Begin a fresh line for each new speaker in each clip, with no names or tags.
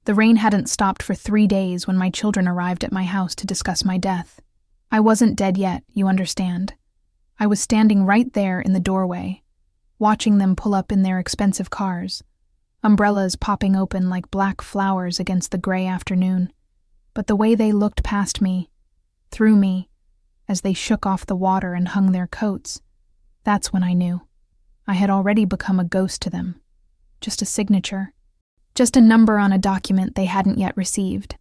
The rain hadn't stopped for 3 days when my children arrived at my house to discuss my death. I wasn't dead yet, you understand. I was standing right there in the doorway, watching them pull up in their expensive cars, umbrellas popping open like black flowers against the gray afternoon. But the way they looked past me, through me, as they shook off the water and hung their coats, that's when I knew. I had already become a ghost to them. Just a signature. Just a number on a document they hadn't yet received.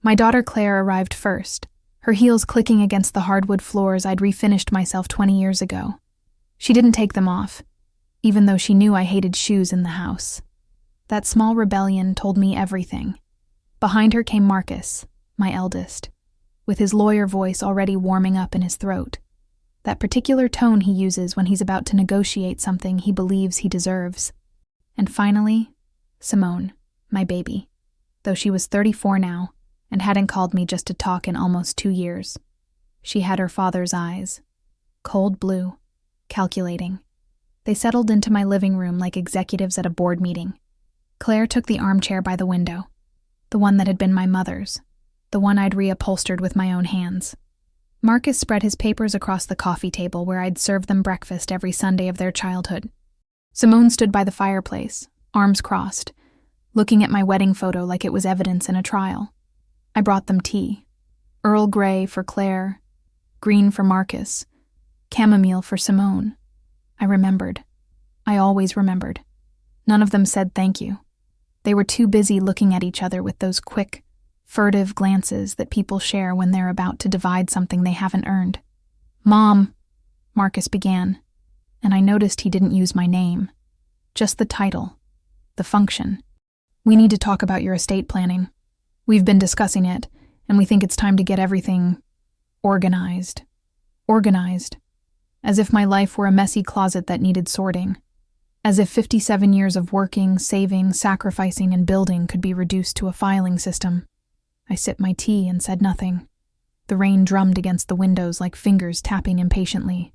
My daughter Claire arrived first, her heels clicking against the hardwood floors I'd refinished myself 20 years ago. She didn't take them off, even though she knew I hated shoes in the house. That small rebellion told me everything. Behind her came Marcus, my eldest, with his lawyer voice already warming up in his throat. That particular tone he uses when he's about to negotiate something he believes he deserves. And finally, Simone, my baby, though she was 34 now and hadn't called me just to talk in almost 2 years. She had her father's eyes, cold blue, calculating. They settled into my living room like executives at a board meeting. Claire took the armchair by the window, the one that had been my mother's, the one I'd reupholstered with my own hands. Marcus spread his papers across the coffee table where I'd served them breakfast every Sunday of their childhood. Simone stood by the fireplace, arms crossed, looking at my wedding photo like it was evidence in a trial. I brought them tea. Earl Grey for Claire, green for Marcus, chamomile for Simone. I remembered. I always remembered. None of them said thank you. They were too busy looking at each other with those quick, furtive glances that people share when they're about to divide something they haven't earned. "Mom," Marcus began, and I noticed he didn't use my name. Just the title, the function. "We need to talk about your estate planning. We've been discussing it, and we think it's time to get everything organized. Organized. As if my life were a messy closet that needed sorting. As if 57 years of working, saving, sacrificing, and building could be reduced to a filing system." I sipped my tea and said nothing. The rain drummed against the windows like fingers tapping impatiently.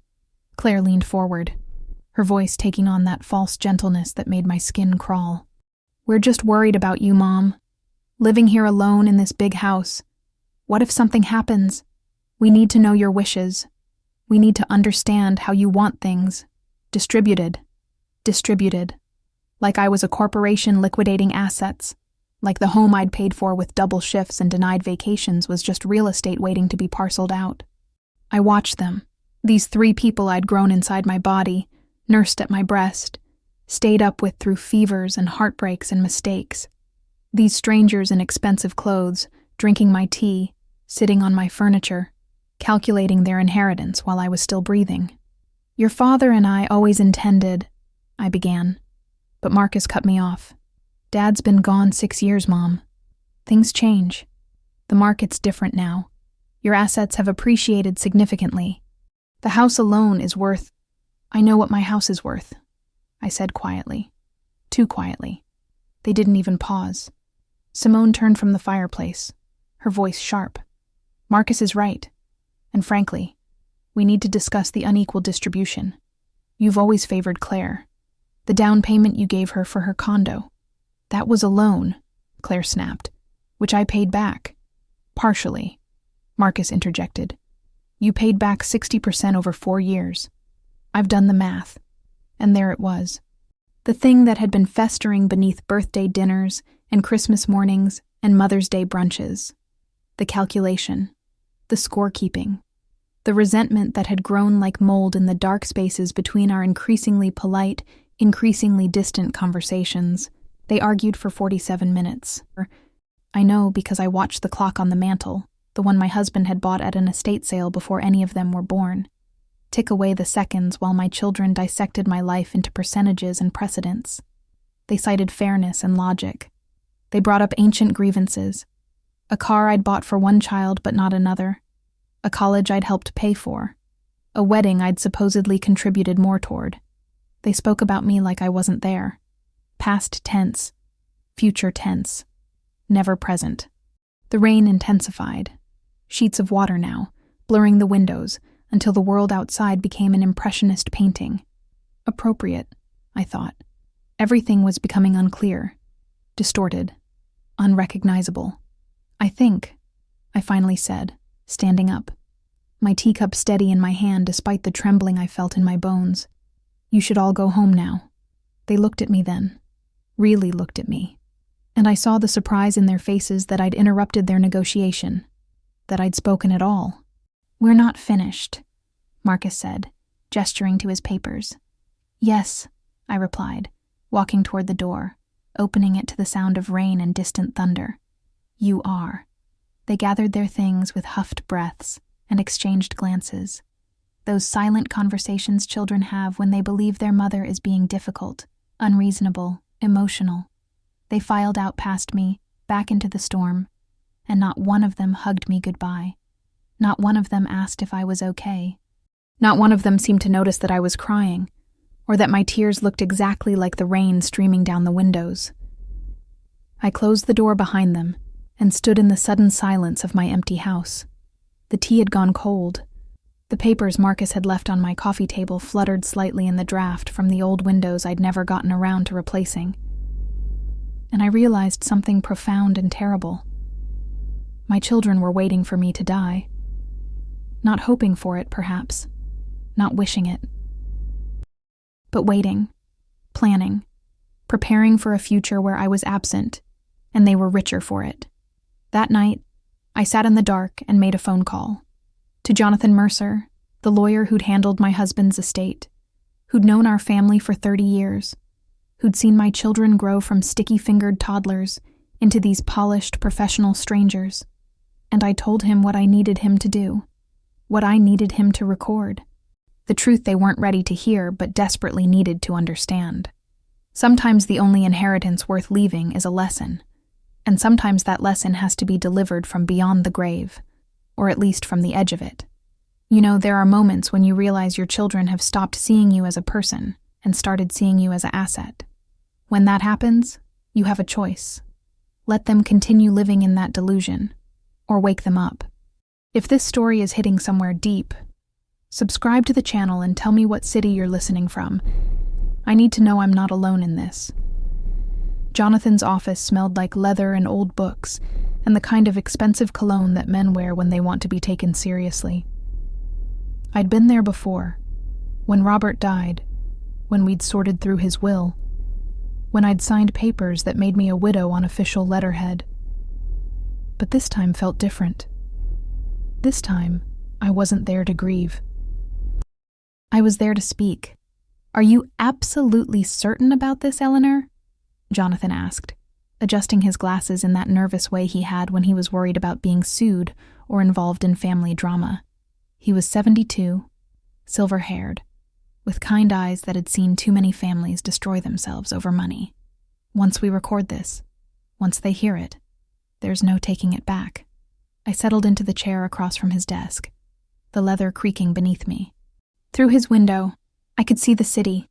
Claire leaned forward, her voice taking on that false gentleness that made my skin crawl. "We're just worried about you, Mom. Living here alone in this big house. What if something happens? We need to know your wishes. We need to understand how you want things. Distributed. Distributed. Like I was a corporation liquidating assets. Like the home I'd paid for with double shifts and denied vacations was just real estate waiting to be parceled out." I watched them, these 3 people I'd grown inside my body, nursed at my breast, stayed up with through fevers and heartbreaks and mistakes. These strangers in expensive clothes, drinking my tea, sitting on my furniture, calculating their inheritance while I was still breathing. "Your father and I always intended," I began, but Marcus cut me off. "Dad's been gone 6 years, Mom. Things change. The market's different now. Your assets have appreciated significantly. The house alone is worth—" "I know what my house is worth," I said quietly. Too quietly. They didn't even pause. Simone turned from the fireplace, her voice sharp. "Marcus is right. And frankly, we need to discuss the unequal distribution. You've always favored Claire. The down payment you gave her for her condo. That was a loan," Claire snapped, "which I paid back. Partially," Marcus interjected. "You paid back 60% over 4 years. I've done the math." And there it was. The thing that had been festering beneath birthday dinners and Christmas mornings and Mother's Day brunches. The calculation. The scorekeeping. The resentment that had grown like mold in the dark spaces between our increasingly polite, increasingly distant conversations. They argued for 47 minutes. I know because I watched the clock on the mantel, the one my husband had bought at an estate sale before any of them were born, tick away the seconds while my children dissected my life into percentages and precedents. They cited fairness and logic. They brought up ancient grievances. A car I'd bought for one child but not another. A college I'd helped pay for. A wedding I'd supposedly contributed more toward. They spoke about me like I wasn't there. Past tense. Future tense. Never present. The rain intensified. Sheets of water now, blurring the windows, until the world outside became an impressionist painting. Appropriate, I thought. Everything was becoming unclear. Distorted. unrecognizable. I think, I finally said, standing up, my teacup steady in my hand despite the trembling I felt in my bones. You should all go home now. They looked at me then, really looked at me, and I saw the surprise in their faces that I'd interrupted their negotiation, that I'd spoken at all. We're not finished, Marcus said, gesturing to his papers. Yes, I replied, walking toward the door, opening it to the sound of rain and distant thunder. You are. They gathered their things with huffed breaths and exchanged glances. Those silent conversations children have when they believe their mother is being difficult, unreasonable, emotional. They filed out past me, back into the storm, and not one of them hugged me goodbye. Not one of them asked if I was okay. Not one of them seemed to notice that I was crying, or that my tears looked exactly like the rain streaming down the windows. I closed the door behind them and stood in the sudden silence of my empty house. The tea had gone cold. The papers Marcus had left on my coffee table fluttered slightly in the draft from the old windows I'd never gotten around to replacing. And I realized something profound and terrible. My children were waiting for me to die. Not hoping for it, perhaps. Not wishing it. But waiting, planning, preparing for a future where I was absent, and they were richer for it. That night, I sat in the dark and made a phone call. To Jonathan Mercer, the lawyer who'd handled my husband's estate, who'd known our family for 30 years, who'd seen my children grow from sticky-fingered toddlers into these polished, professional strangers. And I told him what I needed him to do, what I needed him to record. The truth they weren't ready to hear but desperately needed to understand. Sometimes the only inheritance worth leaving is a lesson, and sometimes that lesson has to be delivered from beyond the grave, or at least from the edge of it. You know, there are moments when you realize your children have stopped seeing you as a person and started seeing you as an asset. When that happens, you have a choice. Let them continue living in that delusion, or wake them up. If this story is hitting somewhere deep, subscribe to the channel and tell me what city you're listening from. I need to know I'm not alone in this. Jonathan's office smelled like leather and old books, and the kind of expensive cologne that men wear when they want to be taken seriously. I'd been there before, when Robert died, when we'd sorted through his will, when I'd signed papers that made me a widow on official letterhead. But this time felt different. This time, I wasn't there to grieve. I was there to speak. Are you absolutely certain about this, Eleanor? Jonathan asked, adjusting his glasses in that nervous way he had when he was worried about being sued or involved in family drama. He was 72, silver-haired, with kind eyes that had seen too many families destroy themselves over money. Once we record this, once they hear it, there's no taking it back. I settled into the chair across from his desk, the leather creaking beneath me. Through his window, I could see the city,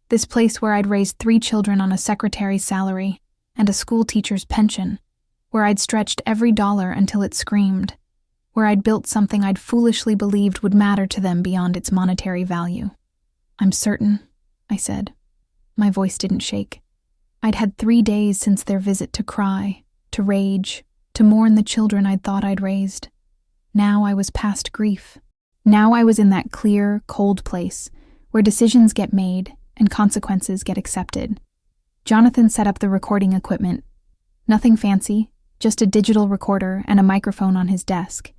this place where I'd raised 3 children on a secretary's salary and a school teacher's pension, where I'd stretched every dollar until it screamed, where I'd built something I'd foolishly believed would matter to them beyond its monetary value. I'm certain, I said. My voice didn't shake. I'd had 3 days since their visit to cry, to rage, to mourn the children I'd thought I'd raised. Now I was past grief. Now I was in that clear, cold place where decisions get made and consequences get accepted. Jonathan set up the recording equipment. Nothing fancy, just a digital recorder and a microphone on his desk.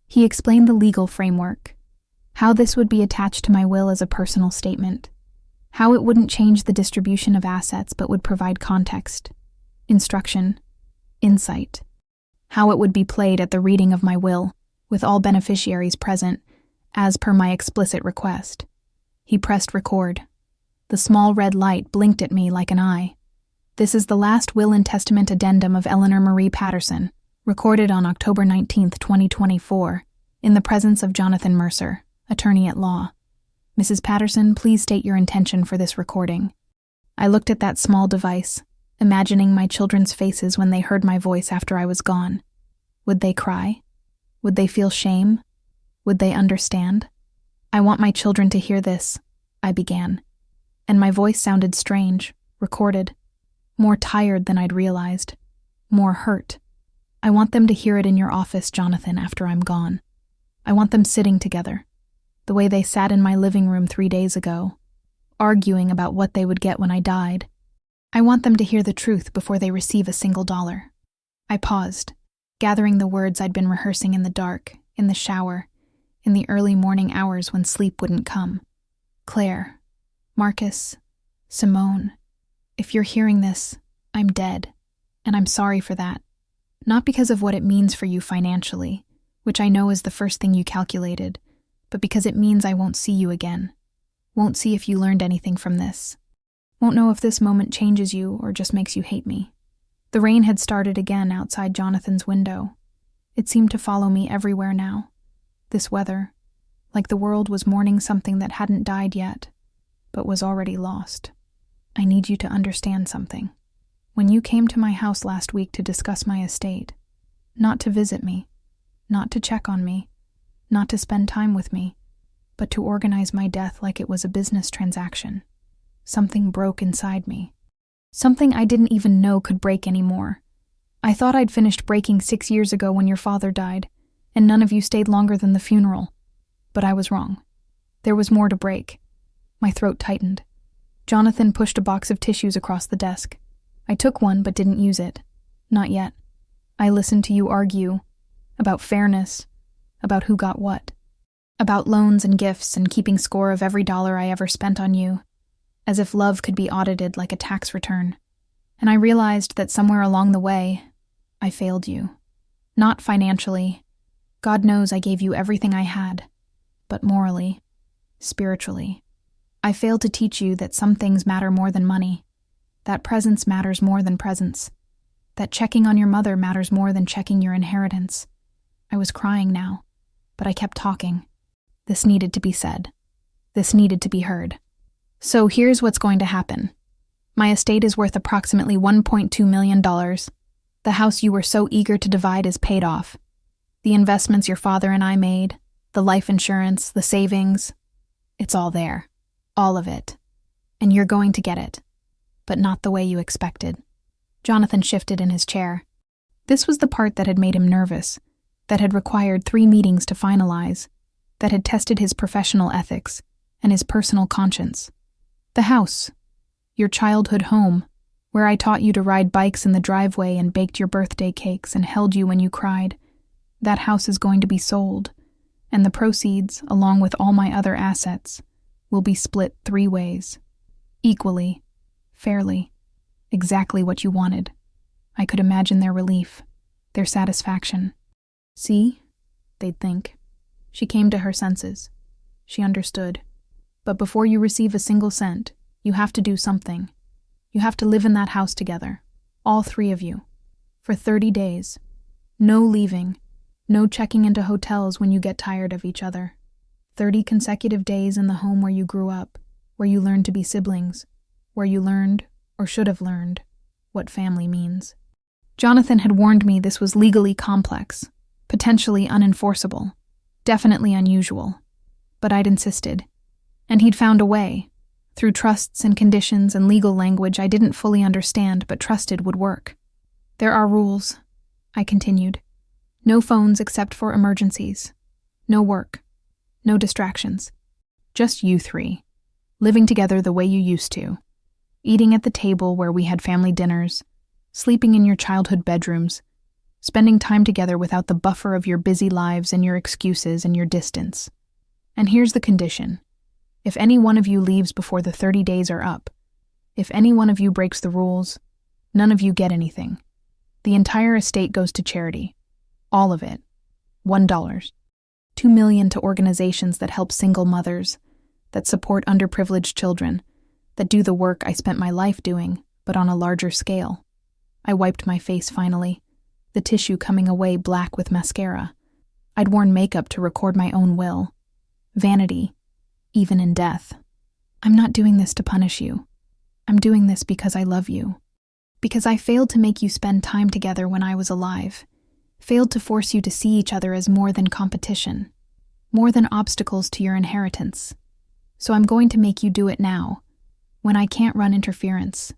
He explained the legal framework, how this would be attached to my will as a personal statement, how it wouldn't change the distribution of assets but would provide context, instruction, insight, how it would be played at the reading of my will, with all beneficiaries present, as per my explicit request. He pressed record. The small red light blinked at me like an eye. This is the last will and testament addendum of Eleanor Marie Patterson, recorded on October 19, 2024, in the presence of Jonathan Mercer, attorney at law. Mrs. Patterson, please state your intention for this recording. I looked at that small device, imagining my children's faces when they heard my voice after I was gone. Would they cry? Would they feel shame? Would they understand? I want my children to hear this, I began, and my voice sounded strange, recorded, more tired than I'd realized, more hurt. I want them to hear it in your office, Jonathan, after I'm gone. I want them sitting together, the way they sat in my living room 3 days ago, arguing about what they would get when I died. I want them to hear the truth before they receive a single dollar. I paused, gathering the words I'd been rehearsing in the dark, in the shower, in the early morning hours when sleep wouldn't come. Claire, Marcus, Simone, if you're hearing this, I'm dead, and I'm sorry for that. Not because of what it means for you financially, which I know is the first thing you calculated, but because it means I won't see you again. Won't see if you learned anything from this. Won't know if this moment changes you or just makes you hate me. The rain had started again outside Jonathan's window. It seemed to follow me everywhere now. This weather, like the world was mourning something that hadn't died yet, but was already lost. I need you to understand something. When you came to my house last week to discuss my estate, not to visit me, not to check on me, not to spend time with me, but to organize my death like it was a business transaction, something broke inside me. Something I didn't even know could break anymore. I thought I'd finished breaking 6 years ago when your father died, and none of you stayed longer than the funeral. But I was wrong. There was more to break. My throat tightened. Jonathan pushed a box of tissues across the desk. I took one but didn't use it. Not yet. I listened to you argue about fairness, about who got what, about loans and gifts and keeping score of every dollar I ever spent on you, as if love could be audited like a tax return. And I realized that somewhere along the way, I failed you. Not financially. God knows I gave you everything I had, but morally, spiritually. I failed to teach you that some things matter more than money, that presence matters more than presence, that checking on your mother matters more than checking your inheritance. I was crying now, but I kept talking. This needed to be said. This needed to be heard. So here's what's going to happen. My estate is worth approximately $1.2 million. The house you were so eager to divide is paid off. The investments your father and I made, the life insurance, the savings, it's all there. All of it. And you're going to get it. But not the way you expected. Jonathan shifted in his chair. This was the part that had made him nervous, that had required 3 meetings to finalize, that had tested his professional ethics and his personal conscience. The house. Your childhood home, where I taught you to ride bikes in the driveway and baked your birthday cakes and held you when you cried. That house is going to be sold, and the proceeds, along with all my other assets, will be split 3 ways. Equally. Fairly. Exactly what you wanted. I could imagine their relief, their satisfaction. See? They'd think. She came to her senses. She understood. But before you receive a single cent, you have to do something. You have to live in that house together, all 3 of you, for 30 days. No leaving, no checking into hotels when you get tired of each other. 30 consecutive days in the home where you grew up, where you learned to be siblings, where you learned, or should have learned, what family means. Jonathan had warned me this was legally complex, potentially unenforceable, definitely unusual. But I'd insisted. And he'd found a way, through trusts and conditions and legal language I didn't fully understand but trusted would work. There are rules, I continued. No phones except for emergencies. No work. No distractions. Just you 3, living together the way you used to. Eating at the table where we had family dinners, sleeping in your childhood bedrooms, spending time together without the buffer of your busy lives and your excuses and your distance. And here's the condition. If any one of you leaves before the 30 days are up, if any one of you breaks the rules, none of you get anything. The entire estate goes to charity. All of it. $1. $2 million to organizations that help single mothers, that support underprivileged children, that do the work I spent my life doing, but on a larger scale. I wiped my face finally, the tissue coming away black with mascara. I'd worn makeup to record my own will. Vanity, even in death. I'm not doing this to punish you. I'm doing this because I love you. Because I failed to make you spend time together when I was alive. Failed to force you to see each other as more than competition. More than obstacles to your inheritance. So I'm going to make you do it now. When I can't run interference,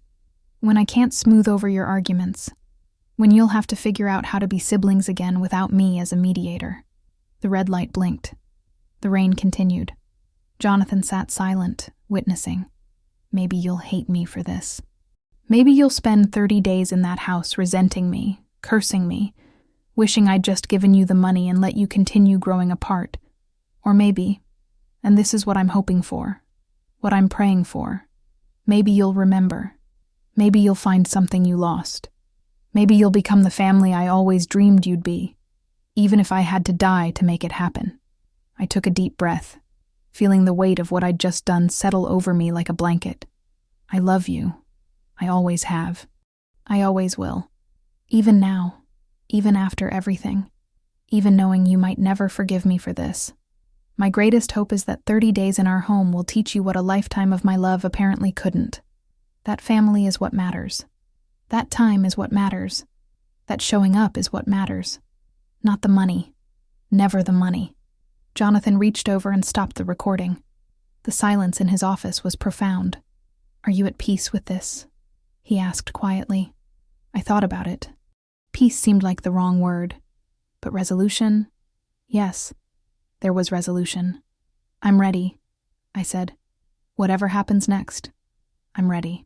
when I can't smooth over your arguments, When you'll have to figure out how to be siblings again without me as a mediator." The red light blinked. The rain continued. Jonathan sat silent, witnessing. "Maybe you'll hate me for this. Maybe you'll spend 30 days in that house resenting me, cursing me, wishing I'd just given you the money and let you continue growing apart. Or maybe, and this is what I'm hoping for, what I'm praying for, maybe you'll remember. Maybe you'll find something you lost. Maybe you'll become the family I always dreamed you'd be, even if I had to die to make it happen." I took a deep breath, feeling the weight of what I'd just done settle over me like a blanket. "I love you. I always have. I always will. Even now, even after everything, even knowing you might never forgive me for this. My greatest hope is that 30 days in our home will teach you what a lifetime of my love apparently couldn't. That family is what matters. That time is what matters. That showing up is what matters. Not the money. Never the money." Jonathan reached over and stopped the recording. The silence in his office was profound. "Are you at peace with this?" he asked quietly. I thought about it. Peace seemed like the wrong word. But resolution? Yes, there was resolution. "I'm ready," I said. "Whatever happens next, I'm ready."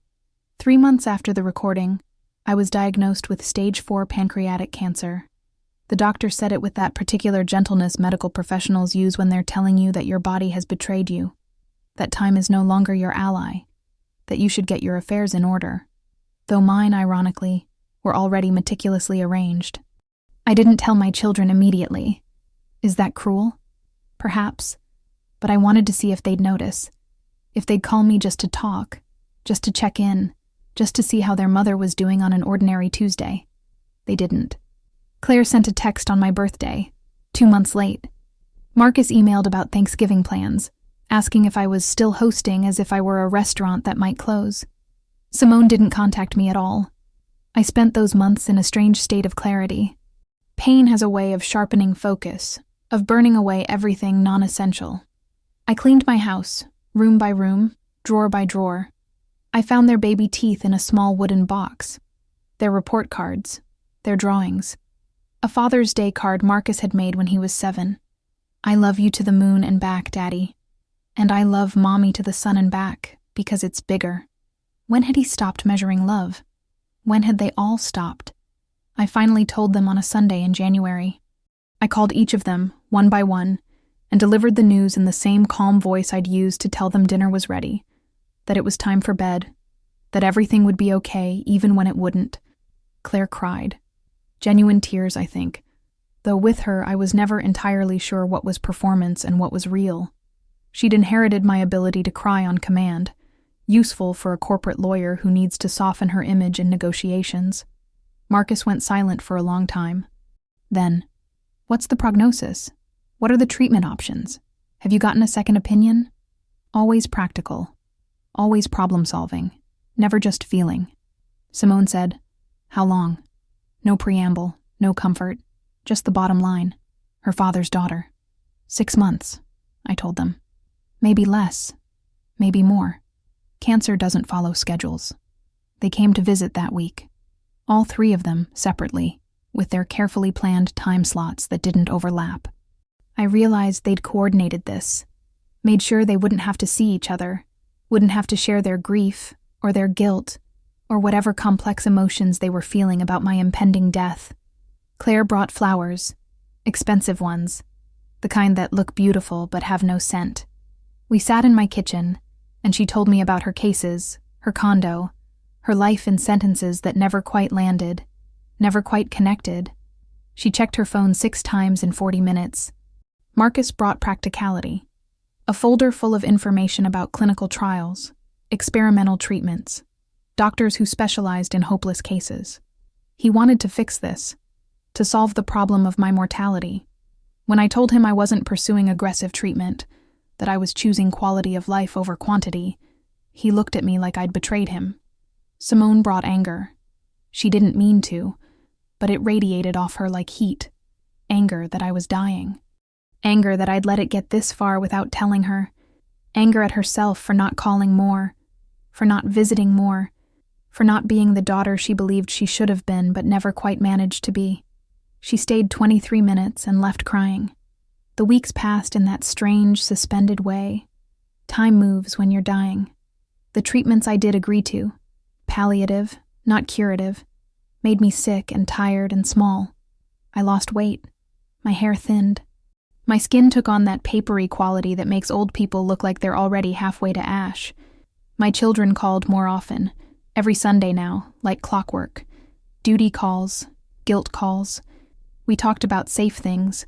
3 months after the recording, I was diagnosed with stage 4 pancreatic cancer. The doctor said it with that particular gentleness medical professionals use when they're telling you that your body has betrayed you, that time is no longer your ally, that you should get your affairs in order. Though mine, ironically, were already meticulously arranged. I didn't tell my children immediately. Is that cruel? Perhaps. But I wanted to see if they'd notice, if they'd call me just to talk, just to check in, just to see how their mother was doing on an ordinary Tuesday. They didn't. Claire sent a text on my birthday, 2 months late. Marcus emailed about Thanksgiving plans, asking if I was still hosting as if I were a restaurant that might close. Simone didn't contact me at all. I spent those months in a strange state of clarity. Pain has a way of sharpening focus, of burning away everything non-essential. I cleaned my house, room by room, drawer by drawer. I found their baby teeth in a small wooden box, their report cards, their drawings. A Father's Day card Marcus had made when he was 7. "I love you to the moon and back, Daddy. And I love Mommy to the sun and back, because it's bigger." When had he stopped measuring love? When had they all stopped? I finally told them on a Sunday in January. I called each of them, one by one, and delivered the news in the same calm voice I'd used to tell them dinner was ready, that it was time for bed, that everything would be okay even when it wouldn't. Claire cried. Genuine tears, I think, though with her I was never entirely sure what was performance and what was real. She'd inherited my ability to cry on command, useful for a corporate lawyer who needs to soften her image in negotiations. Marcus went silent for a long time. Then, "What's the prognosis? What are the treatment options? Have you gotten a second opinion?" Always practical. Always problem-solving. Never just feeling. Simone said, "How long?" No preamble, no comfort, just the bottom line. Her father's daughter. 6 months, I told them. Maybe less. Maybe more. Cancer doesn't follow schedules. They came to visit that week. All 3 of them, separately, with their carefully planned time slots that didn't overlap. I realized they'd coordinated this, made sure they wouldn't have to see each other, wouldn't have to share their grief, or their guilt, or whatever complex emotions they were feeling about my impending death. Claire brought flowers, expensive ones, the kind that look beautiful but have no scent. We sat in my kitchen, and she told me about her cases, her condo, her life in sentences that never quite landed, never quite connected. She checked her phone 6 times in 40 minutes. Marcus brought practicality, a folder full of information about clinical trials, experimental treatments, doctors who specialized in hopeless cases. He wanted to fix this, to solve the problem of my mortality. When I told him I wasn't pursuing aggressive treatment, that I was choosing quality of life over quantity, he looked at me like I'd betrayed him. Simone brought anger. She didn't mean to, but it radiated off her like heat. Anger that I was dying. Anger that I'd let it get this far without telling her. Anger at herself for not calling more, for not visiting more, for not being the daughter she believed she should have been but never quite managed to be. She stayed 23 minutes and left crying. The weeks passed in that strange, suspended way. Time moves when you're dying. The treatments I did agree to, palliative, not curative, made me sick and tired and small. I lost weight. My hair thinned. My skin took on that papery quality that makes old people look like they're already halfway to ash. My children called more often, every Sunday now, like clockwork. Duty calls, guilt calls. We talked about safe things,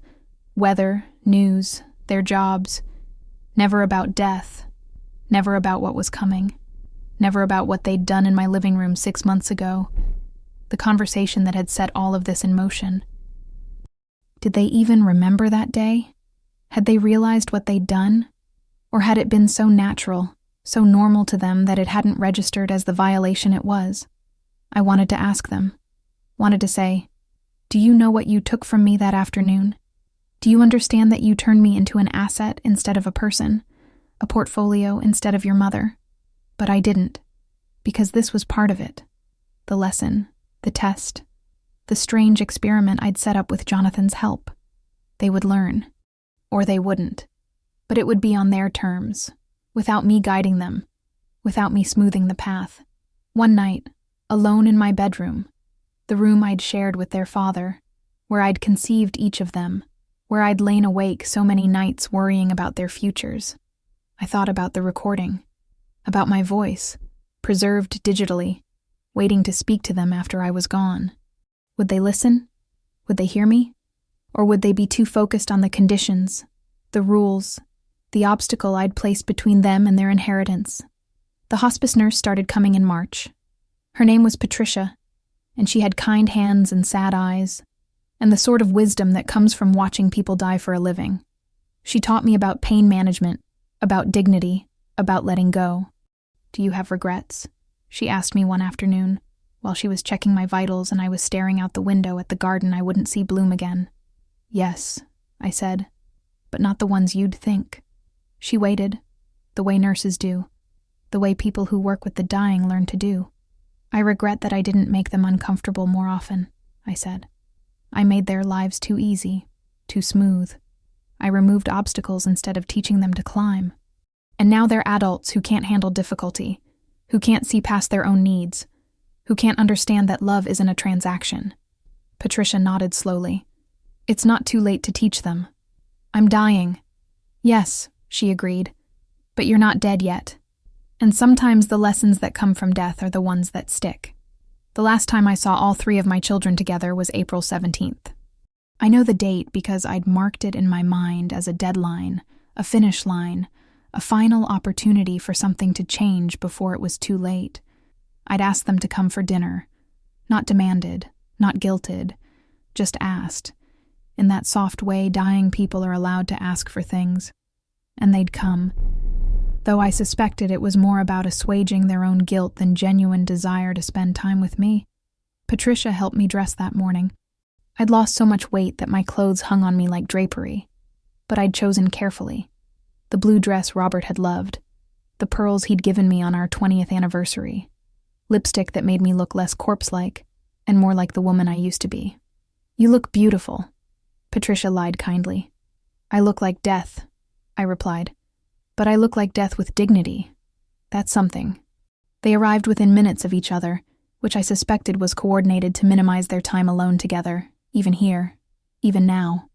weather, news, their jobs. Never about death. Never about what was coming. Never about what they'd done in my living room 6 months ago. The conversation that had set all of this in motion. Did they even remember that day? Had they realized what they'd done? Or had it been so natural, so normal to them that it hadn't registered as the violation it was? I wanted to ask them. Wanted to say, "Do you know what you took from me that afternoon? Do you understand that you turned me into an asset instead of a person, a portfolio instead of your mother?" But I didn't, because this was part of it. The lesson, the test, the strange experiment I'd set up with Jonathan's help. They would learn, or they wouldn't, but it would be on their terms, without me guiding them, without me smoothing the path. One night, alone in my bedroom, the room I'd shared with their father, where I'd conceived each of them, where I'd lain awake so many nights worrying about their futures, I thought about the recording, about my voice, preserved digitally, waiting to speak to them after I was gone. Would they listen? Would they hear me? Or would they be too focused on the conditions, the rules, the obstacle I'd placed between them and their inheritance? The hospice nurse started coming in March. Her name was Patricia, and she had kind hands and sad eyes, and the sort of wisdom that comes from watching people die for a living. She taught me about pain management, about dignity, about letting go. "Do you have regrets?" she asked me one afternoon, while she was checking my vitals and I was staring out the window at the garden I wouldn't see bloom again. "Yes," I said, "but not the ones you'd think." She waited, the way nurses do, the way people who work with the dying learn to do. "I regret that I didn't make them uncomfortable more often," I said. "I made their lives too easy, too smooth. I removed obstacles instead of teaching them to climb. And now they're adults who can't handle difficulty, who can't see past their own needs, who can't understand that love isn't a transaction." Patricia nodded slowly. "It's not too late to teach them." "I'm dying." "Yes," she agreed, "but you're not dead yet. And sometimes the lessons that come from death are the ones that stick." The last time I saw all 3 of my children together was April 17th. I know the date because I'd marked it in my mind as a deadline, a finish line, a final opportunity for something to change before it was too late. I'd asked them to come for dinner. Not demanded, not guilted, just asked. In that soft way dying people are allowed to ask for things. And they'd come, though I suspected it was more about assuaging their own guilt than genuine desire to spend time with me. Patricia helped me dress that morning. I'd lost so much weight that my clothes hung on me like drapery, but I'd chosen carefully. The blue dress Robert had loved, the pearls he'd given me on our 20th anniversary, lipstick that made me look less corpse-like and more like the woman I used to be. "You look beautiful," Patricia lied kindly. "I look like death," I replied. "But I look like death with dignity. That's something." They arrived within minutes of each other, which I suspected was coordinated to minimize their time alone together, even here, even now.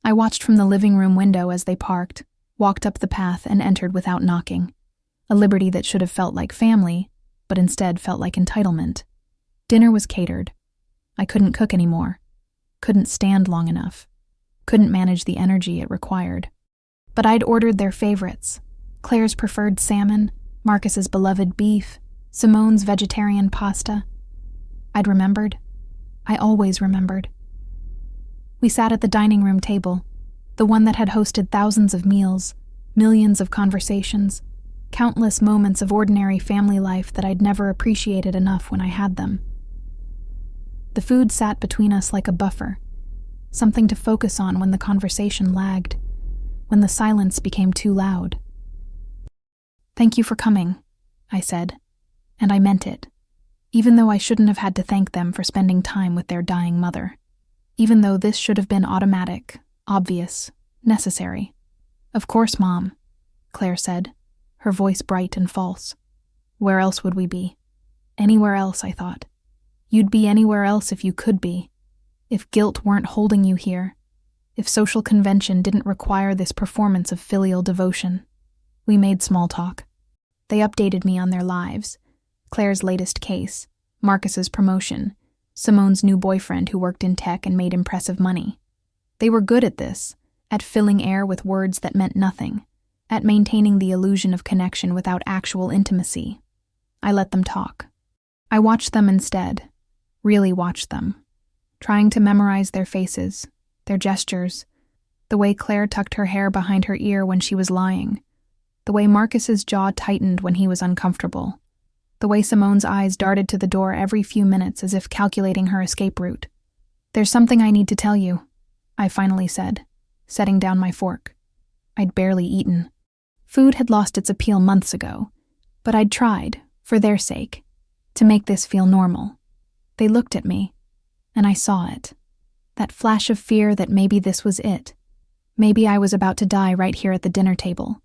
I watched from the living room window as they parked, walked up the path, and entered without knocking. A liberty that should have felt like family, but instead felt like entitlement. Dinner was catered. I couldn't cook anymore. Couldn't stand long enough. Couldn't manage the energy it required. But I'd ordered their favorites: Claire's preferred salmon, Marcus's beloved beef, Simone's vegetarian pasta. I'd remembered. I always remembered. We sat at the dining room table, the one that had hosted thousands of meals, millions of conversations, countless moments of ordinary family life that I'd never appreciated enough when I had them. The food sat between us like a buffer, something to focus on when the conversation lagged, when the silence became too loud. "Thank you for coming," I said, and I meant it. Even though I shouldn't have had to thank them for spending time with their dying mother. Even though this should have been automatic, obvious, necessary. Of course, Mom, Claire said, her voice bright and false. Where else would we be? Anywhere else, I thought. You'd be anywhere else if you could be. If guilt weren't holding you here. If social convention didn't require this performance of filial devotion. We made small talk. They updated me on their lives. Claire's latest case, Marcus's promotion, Simone's new boyfriend who worked in tech and made impressive money. They were good at this, at filling air with words that meant nothing, at maintaining the illusion of connection without actual intimacy. I let them talk. I watched them instead, really watched them, trying to memorize their faces, their gestures, the way Claire tucked her hair behind her ear when she was lying, the way Marcus's jaw tightened when he was uncomfortable, the way Simone's eyes darted to the door every few minutes as if calculating her escape route. There's something I need to tell you, I finally said, setting down my fork. I'd barely eaten. Food had lost its appeal months ago, but I'd tried, for their sake, to make this feel normal. They looked at me, and I saw it. That flash of fear that maybe this was it. Maybe I was about to die right here at the dinner table.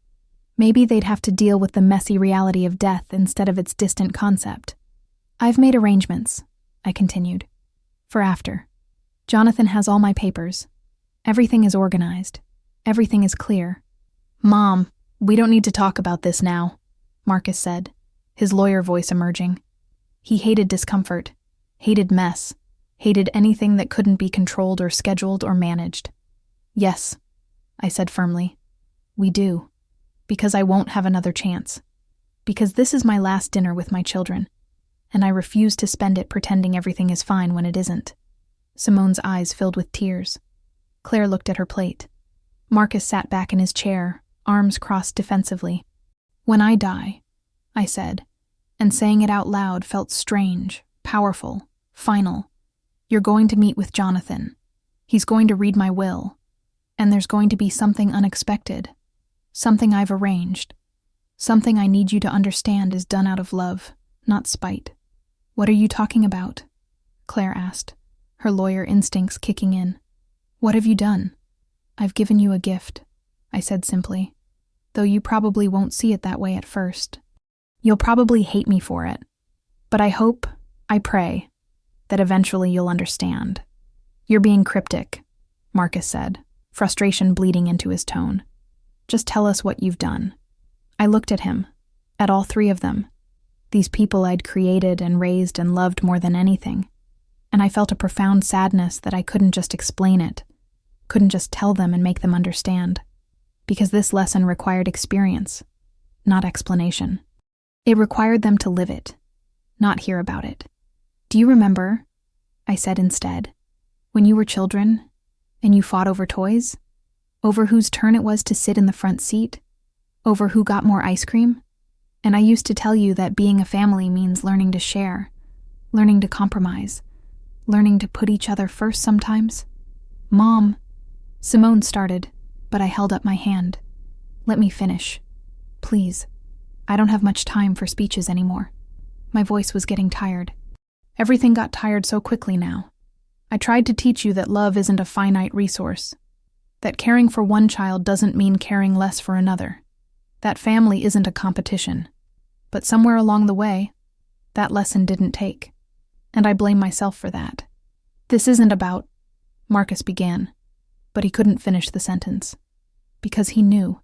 Maybe they'd have to deal with the messy reality of death instead of its distant concept. I've made arrangements, I continued, for after. Jonathan has all my papers. Everything is organized. Everything is clear. Mom, we don't need to talk about this now, Marcus said, his lawyer voice emerging. He hated discomfort, hated mess, hated anything that couldn't be controlled or scheduled or managed. Yes, I said firmly. We do. Because I won't have another chance. Because this is my last dinner with my children, and I refuse to spend it pretending everything is fine when it isn't. Simone's eyes filled with tears. Claire looked at her plate. Marcus sat back in his chair, arms crossed defensively. When I die, I said, and saying it out loud felt strange, powerful, final. You're going to meet with Jonathan. He's going to read my will, and there's going to be something unexpected. Something I've arranged. Something I need you to understand is done out of love, not spite. What are you talking about? Claire asked, her lawyer instincts kicking in. What have you done? I've given you a gift, I said simply, though you probably won't see it that way at first. You'll probably hate me for it, but I hope, I pray, that eventually you'll understand. You're being cryptic, Marcus said, frustration bleeding into his tone. Just tell us what you've done. I looked at him, at all three of them, these people I'd created and raised and loved more than anything, and I felt a profound sadness that I couldn't just explain it, couldn't just tell them and make them understand, because this lesson required experience, not explanation. It required them to live it, not hear about it. Do you remember, I said instead, when you were children and you fought over toys? Over whose turn it was to sit in the front seat? Over who got more ice cream? And I used to tell you that being a family means learning to share, learning to compromise, learning to put each other first sometimes. Mom, Simone started, but I held up my hand. Let me finish. Please. I don't have much time for speeches anymore. My voice was getting tired. Everything got tired so quickly now. I tried to teach you that love isn't a finite resource. That caring for one child doesn't mean caring less for another. That family isn't a competition. But somewhere along the way, that lesson didn't take. And I blame myself for that. This isn't about, Marcus began, but he couldn't finish the sentence. Because he knew.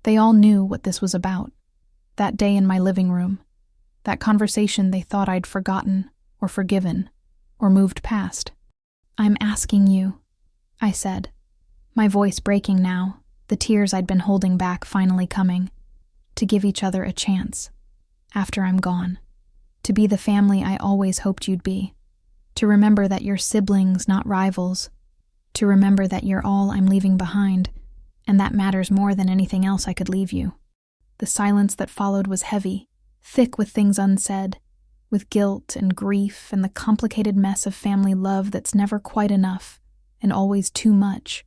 They all knew what this was about. That day in my living room. That conversation they thought I'd forgotten, or forgiven, or moved past. I'm asking you, I said. My voice breaking now, the tears I'd been holding back finally coming, to give each other a chance, after I'm gone, to be the family I always hoped you'd be, to remember that you're siblings, not rivals, to remember that you're all I'm leaving behind, and that matters more than anything else I could leave you. The silence that followed was heavy, thick with things unsaid, with guilt and grief and the complicated mess of family love that's never quite enough, and always too much.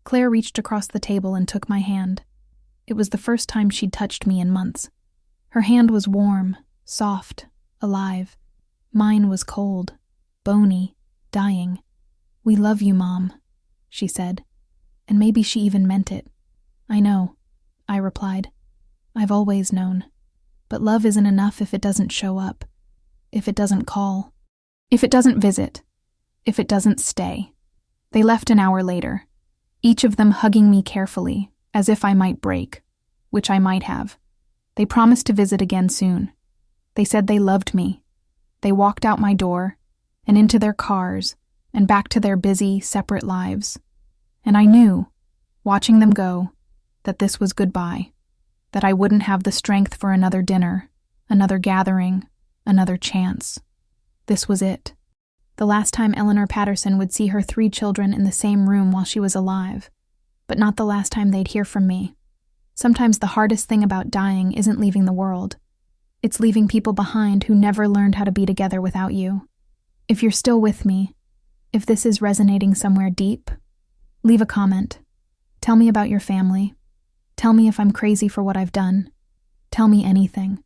Claire reached across the table and took my hand. It was the first time she'd touched me in months. Her hand was warm, soft, alive. Mine was cold, bony, dying. "We love you, Mom," she said, and maybe she even meant it. "I know," I replied. "I've always known. But love isn't enough if it doesn't show up, if it doesn't call, if it doesn't visit, if it doesn't stay." They left an hour later, each of them hugging me carefully, as if I might break, which I might have. They promised to visit again soon. They said they loved me. They walked out my door, and into their cars, and back to their busy, separate lives. And I knew, watching them go, that this was goodbye, that I wouldn't have the strength for another dinner, another gathering, another chance. This was it. The last time Eleanor Patterson would see her 3 children in the same room while she was alive, but not the last time they'd hear from me. Sometimes the hardest thing about dying isn't leaving the world. It's leaving people behind who never learned how to be together without you. If you're still with me, if this is resonating somewhere deep, leave a comment. Tell me about your family. Tell me if I'm crazy for what I've done. Tell me anything.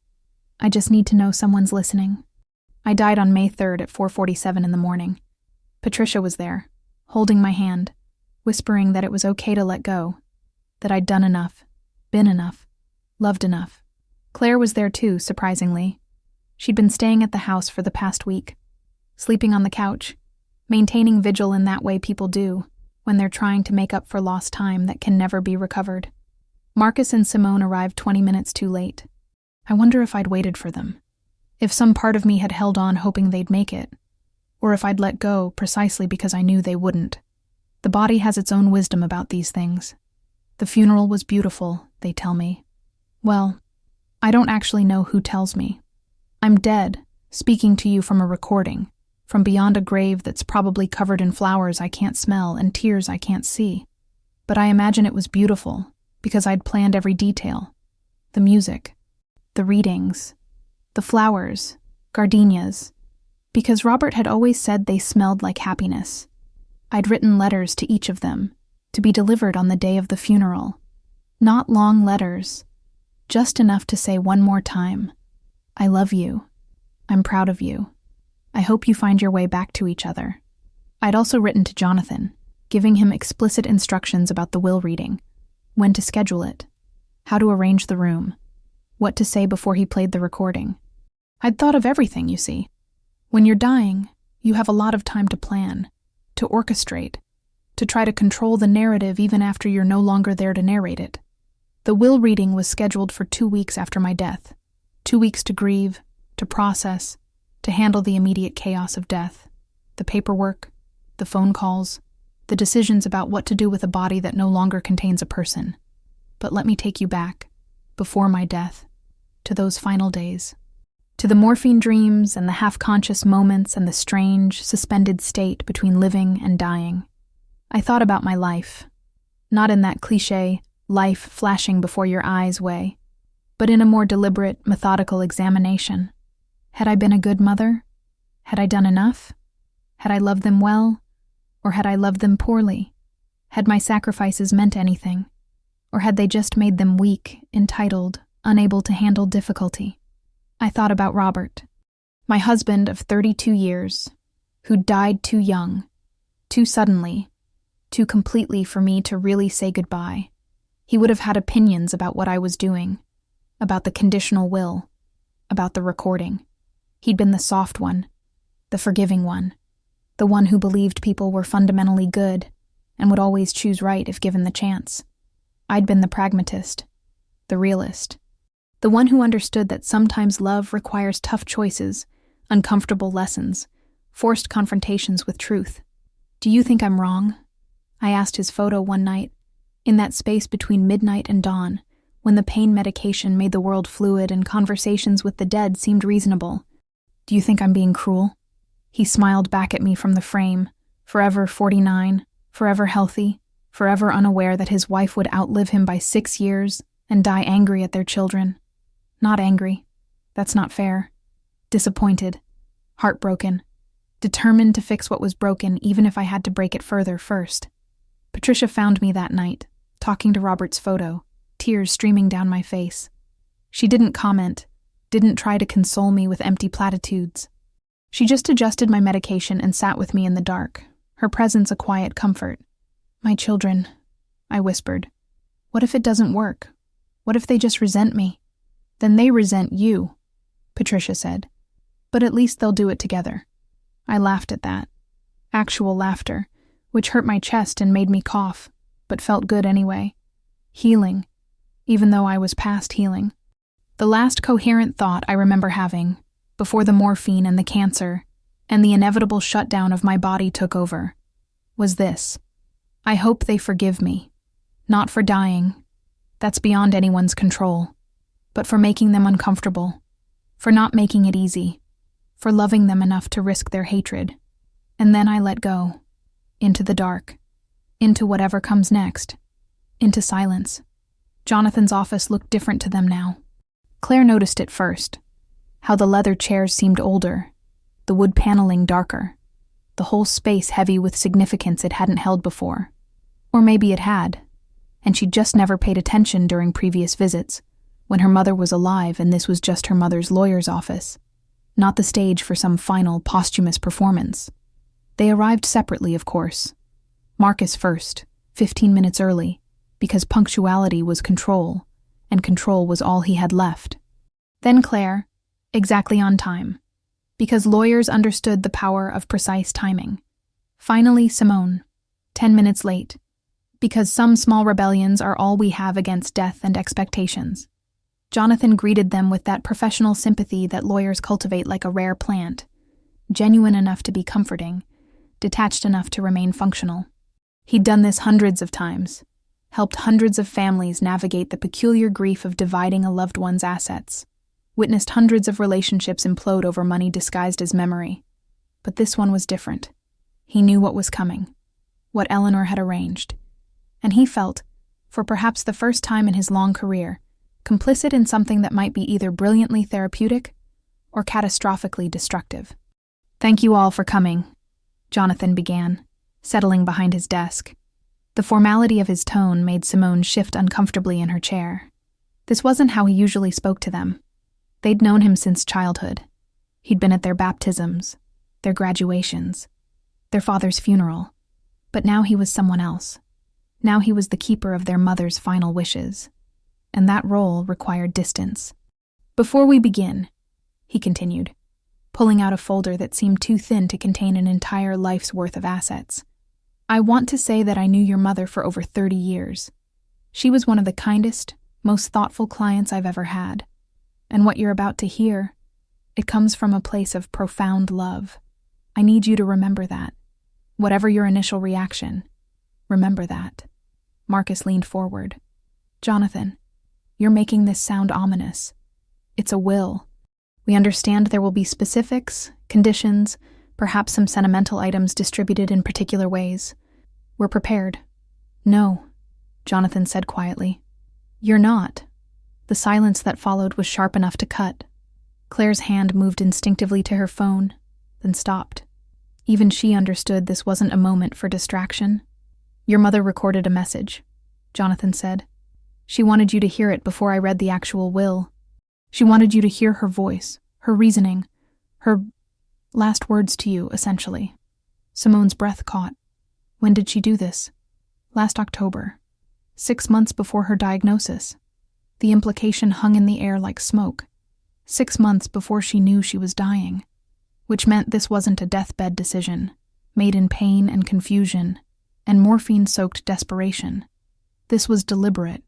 I just need to know someone's listening. I died on May 3rd at 4:47 in the morning. Patricia was there, holding my hand, whispering that it was okay to let go, that I'd done enough, been enough, loved enough. Claire was there too, surprisingly. She'd been staying at the house for the past week, sleeping on the couch, maintaining vigil in that way people do when they're trying to make up for lost time that can never be recovered. Marcus and Simone arrived 20 minutes too late. I wonder if I'd waited for them, if some part of me had held on hoping they'd make it, or if I'd let go precisely because I knew they wouldn't. The body has its own wisdom about these things. The funeral was beautiful, they tell me. Well, I don't actually know who tells me. I'm dead, speaking to you from a recording, from beyond a grave that's probably covered in flowers I can't smell and tears I can't see. But I imagine it was beautiful, because I'd planned every detail. The music, the readings, the flowers, gardenias, because Robert had always said they smelled like happiness. I'd written letters to each of them, to be delivered on the day of the funeral. Not long letters, just enough to say one more time, "I love you. I'm proud of you. I hope you find your way back to each other." I'd also written to Jonathan, giving him explicit instructions about the will reading, when to schedule it, how to arrange the room, what to say before he played the recording. I'd thought of everything, you see. When you're dying, you have a lot of time to plan, to orchestrate, to try to control the narrative even after you're no longer there to narrate it. The will reading was scheduled for 2 weeks after my death. 2 weeks to grieve, to process, to handle the immediate chaos of death, the paperwork, the phone calls, the decisions about what to do with a body that no longer contains a person. But let me take you back, before my death, to those final days, to the morphine dreams and the half-conscious moments and the strange, suspended state between living and dying. I thought about my life, not in that cliché, life flashing before your eyes way, but in a more deliberate, methodical examination. Had I been a good mother? Had I done enough? Had I loved them well? Or had I loved them poorly? Had my sacrifices meant anything? Or had they just made them weak, entitled, unable to handle difficulty? I thought about Robert, my husband of 32 years, who died too young, too suddenly, too completely for me to really say goodbye. He would have had opinions about what I was doing, about the conditional will, about the recording. He'd been the soft one, the forgiving one, the one who believed people were fundamentally good and would always choose right if given the chance. I'd been the pragmatist, the realist, the one who understood that sometimes love requires tough choices, uncomfortable lessons, forced confrontations with truth. "Do you think I'm wrong?" I asked his photo one night, in that space between midnight and dawn, when the pain medication made the world fluid and conversations with the dead seemed reasonable. "Do you think I'm being cruel?" He smiled back at me from the frame, forever 49, forever healthy, forever unaware that his wife would outlive him by 6 years and die angry at their children. Not angry. That's not fair. Disappointed. Heartbroken. Determined to fix what was broken even if I had to break it further first. Patricia found me that night, talking to Robert's photo, tears streaming down my face. She didn't comment, didn't try to console me with empty platitudes. She just adjusted my medication and sat with me in the dark, her presence a quiet comfort. "My children," I whispered. "What if it doesn't work? What if they just resent me?" "Then they resent you," Patricia said. "But at least they'll do it together." I laughed at that. Actual laughter, which hurt my chest and made me cough, but felt good anyway. Healing, even though I was past healing. The last coherent thought I remember having, before the morphine and the cancer, and the inevitable shutdown of my body took over, was this: I hope they forgive me, not for dying, that's beyond anyone's control, but for making them uncomfortable, for not making it easy, for loving them enough to risk their hatred. And then I let go, into the dark, into whatever comes next, into silence. Jonathan's office looked different to them now. Claire noticed it first, how the leather chairs seemed older, the wood paneling darker, the whole space heavy with significance it hadn't held before. Or maybe it had, and she'd just never paid attention during previous visits, when her mother was alive and this was just her mother's lawyer's office, not the stage for some final posthumous performance. They arrived separately, of course. Marcus first, 15 minutes early, because punctuality was control, and control was all he had left. Then Claire, exactly on time, because lawyers understood the power of precise timing. Finally, Simone, 10 minutes late, because some small rebellions are all we have against death and expectations. Jonathan greeted them with that professional sympathy that lawyers cultivate like a rare plant, genuine enough to be comforting, detached enough to remain functional. He'd done this hundreds of times, helped hundreds of families navigate the peculiar grief of dividing a loved one's assets, witnessed hundreds of relationships implode over money disguised as memory. But this one was different. He knew what was coming, what Eleanor had arranged, and he felt, for perhaps the first time in his long career, complicit in something that might be either brilliantly therapeutic or catastrophically destructive. "Thank you all for coming," Jonathan began, settling behind his desk. The formality of his tone made Simone shift uncomfortably in her chair. This wasn't how he usually spoke to them. They'd known him since childhood. He'd been at their baptisms, their graduations, their father's funeral. But now he was someone else. Now he was the keeper of their mother's final wishes. And that role required distance. "Before we begin," he continued, pulling out a folder that seemed too thin to contain an entire life's worth of assets, "I want to say that I knew your mother for over 30 years. She was one of the kindest, most thoughtful clients I've ever had. And what you're about to hear, it comes from a place of profound love. I need you to remember that. Whatever your initial reaction, remember that." Marcus leaned forward. "Jonathan, you're making this sound ominous. It's a will. We understand there will be specifics, conditions, perhaps some sentimental items distributed in particular ways. We're prepared." "No," Jonathan said quietly. "You're not." The silence that followed was sharp enough to cut. Claire's hand moved instinctively to her phone, then stopped. Even she understood this wasn't a moment for distraction. "Your mother recorded a message," Jonathan said. "She wanted you to hear it before I read the actual will. She wanted you to hear her voice, her reasoning, her last words to you, essentially." Simone's breath caught. When did she do this? Last October, 6 months before her diagnosis. The implication hung in the air like smoke. 6 months before she knew she was dying, which meant this wasn't a deathbed decision, made in pain and confusion, and morphine-soaked desperation. This was deliberate,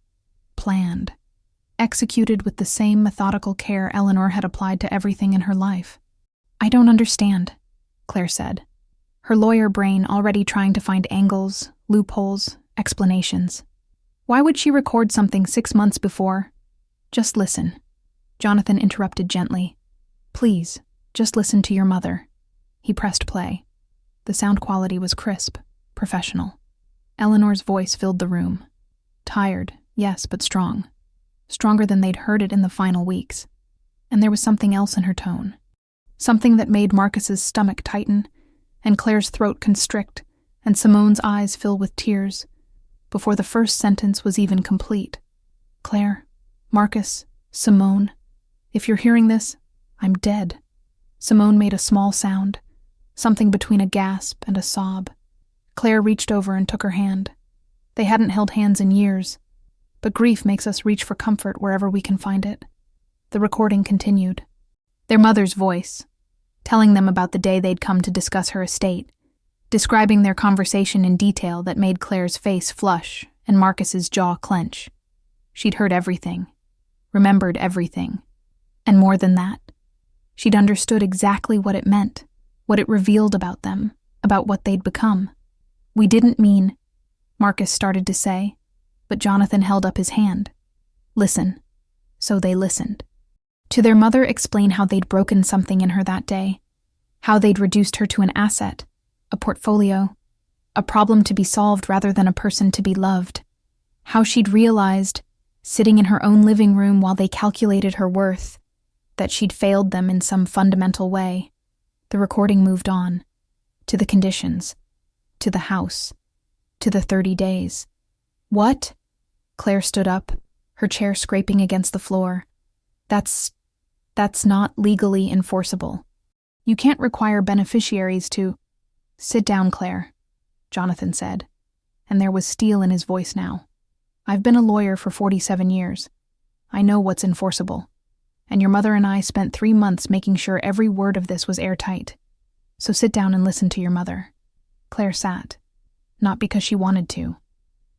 planned, executed with the same methodical care Eleanor had applied to everything in her life. "I don't understand," Claire said, her lawyer brain already trying to find angles, loopholes, explanations. "Why would she record something 6 months before?" "Just listen," Jonathan interrupted gently. "Please, just listen to your mother." He pressed play. The sound quality was crisp, professional. Eleanor's voice filled the room. Tired, yes, but strong. Stronger than they'd heard it in the final weeks. And there was something else in her tone. Something that made Marcus's stomach tighten, and Claire's throat constrict, and Simone's eyes fill with tears, before the first sentence was even complete. "Claire, Marcus, Simone, if you're hearing this, I'm dead. Simone made a small sound, something between a gasp and a sob. Claire reached over and took her hand. They hadn't held hands in years, but grief makes us reach for comfort wherever we can find it. The recording continued. Their mother's voice, telling them about the day they'd come to discuss her estate, describing their conversation in detail that made Claire's face flush and Marcus's jaw clench. She'd heard everything, remembered everything, and more than that, she'd understood exactly what it meant, what it revealed about them, about what they'd become. "We didn't mean," Marcus started to say, but Jonathan held up his hand. "Listen." So they listened. To their mother explain how they'd broken something in her that day, how they'd reduced her to an asset, a portfolio, a problem to be solved rather than a person to be loved, how she'd realized, sitting in her own living room while they calculated her worth, that she'd failed them in some fundamental way. The recording moved on, to the conditions, to the house, to the 30 days. "What?" Claire stood up, her chair scraping against the floor. That's not legally enforceable. You can't require beneficiaries to—" "Sit down, Claire," Jonathan said, and there was steel in his voice now. "I've been a lawyer for 47 years. I know what's enforceable, and your mother and I spent 3 months making sure every word of this was airtight. So sit down and listen to your mother." Claire sat, not because she wanted to,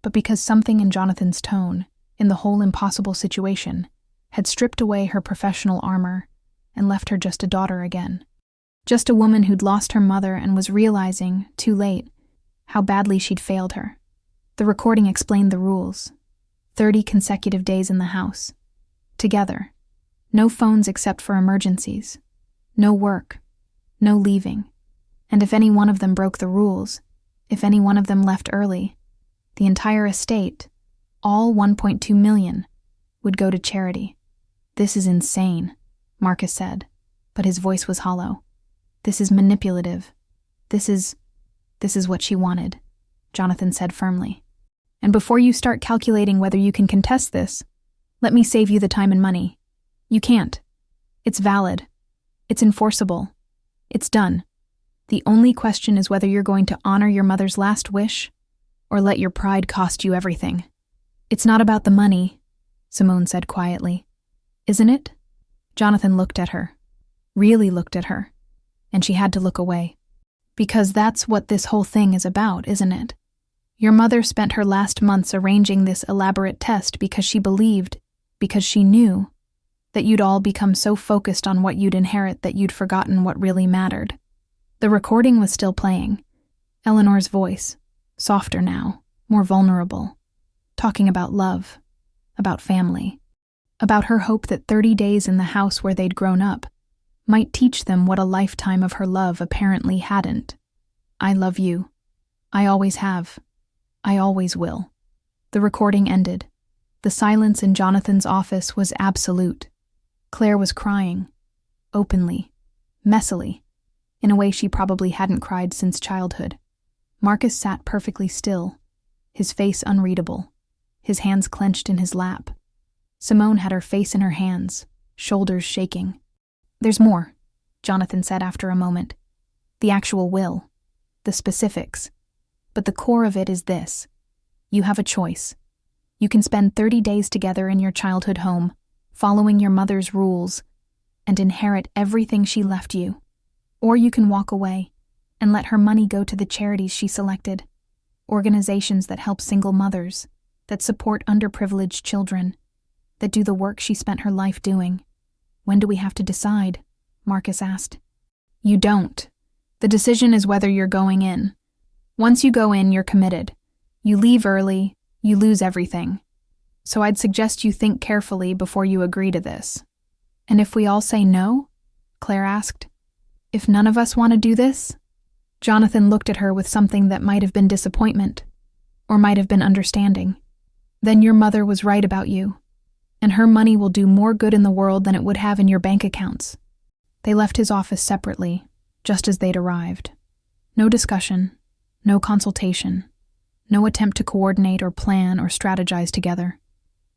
but because something in Jonathan's tone, in the whole impossible situation, had stripped away her professional armor and left her just a daughter again. Just a woman who'd lost her mother and was realizing, too late, how badly she'd failed her. The recording explained the rules. 30 consecutive days in the house. Together. No phones except for emergencies. No work. No leaving. And if any one of them broke the rules, if any one of them left early, the entire estate, all 1.2 million, would go to charity. "This is insane," Marcus said, but his voice was hollow. "This is manipulative. This is what she wanted," Jonathan said firmly. "And before you start calculating whether you can contest this, let me save you the time and money. You can't. It's valid. It's enforceable. It's done. The only question is whether you're going to honor your mother's last wish or let your pride cost you everything." "It's not about the money," Simone said quietly. "Isn't it?" Jonathan looked at her, really looked at her, and she had to look away. "Because that's what this whole thing is about, isn't it? Your mother spent her last months arranging this elaborate test because she believed, because she knew, that you'd all become so focused on what you'd inherit that you'd forgotten what really mattered." The recording was still playing. Eleanor's voice, softer now, more vulnerable, talking about love, about family, about her hope that 30 days in the house where they'd grown up might teach them what a lifetime of her love apparently hadn't. "I love you. I always have. I always will." The recording ended. The silence in Jonathan's office was absolute. Claire was crying, openly, messily, in a way she probably hadn't cried since childhood. Marcus sat perfectly still, his face unreadable, his hands clenched in his lap. Simone had her face in her hands, shoulders shaking. "There's more," Jonathan said after a moment. "The actual will, the specifics. But the core of it is this. You have a choice. You can spend 30 days together in your childhood home, following your mother's rules, and inherit everything she left you. Or you can walk away and let her money go to the charities she selected, organizations that help single mothers, that support underprivileged children, that do the work she spent her life doing." "When do we have to decide?" Marcus asked. "You don't. The decision is whether you're going in. Once you go in, you're committed. You leave early, you lose everything. So I'd suggest you think carefully before you agree to this." "And if we all say no?" Claire asked. "If none of us want to do this?" Jonathan looked at her with something that might have been disappointment, or might have been understanding. "Then your mother was right about you, and her money will do more good in the world than it would have in your bank accounts." They left his office separately, just as they'd arrived. No discussion, no consultation, no attempt to coordinate or plan or strategize together.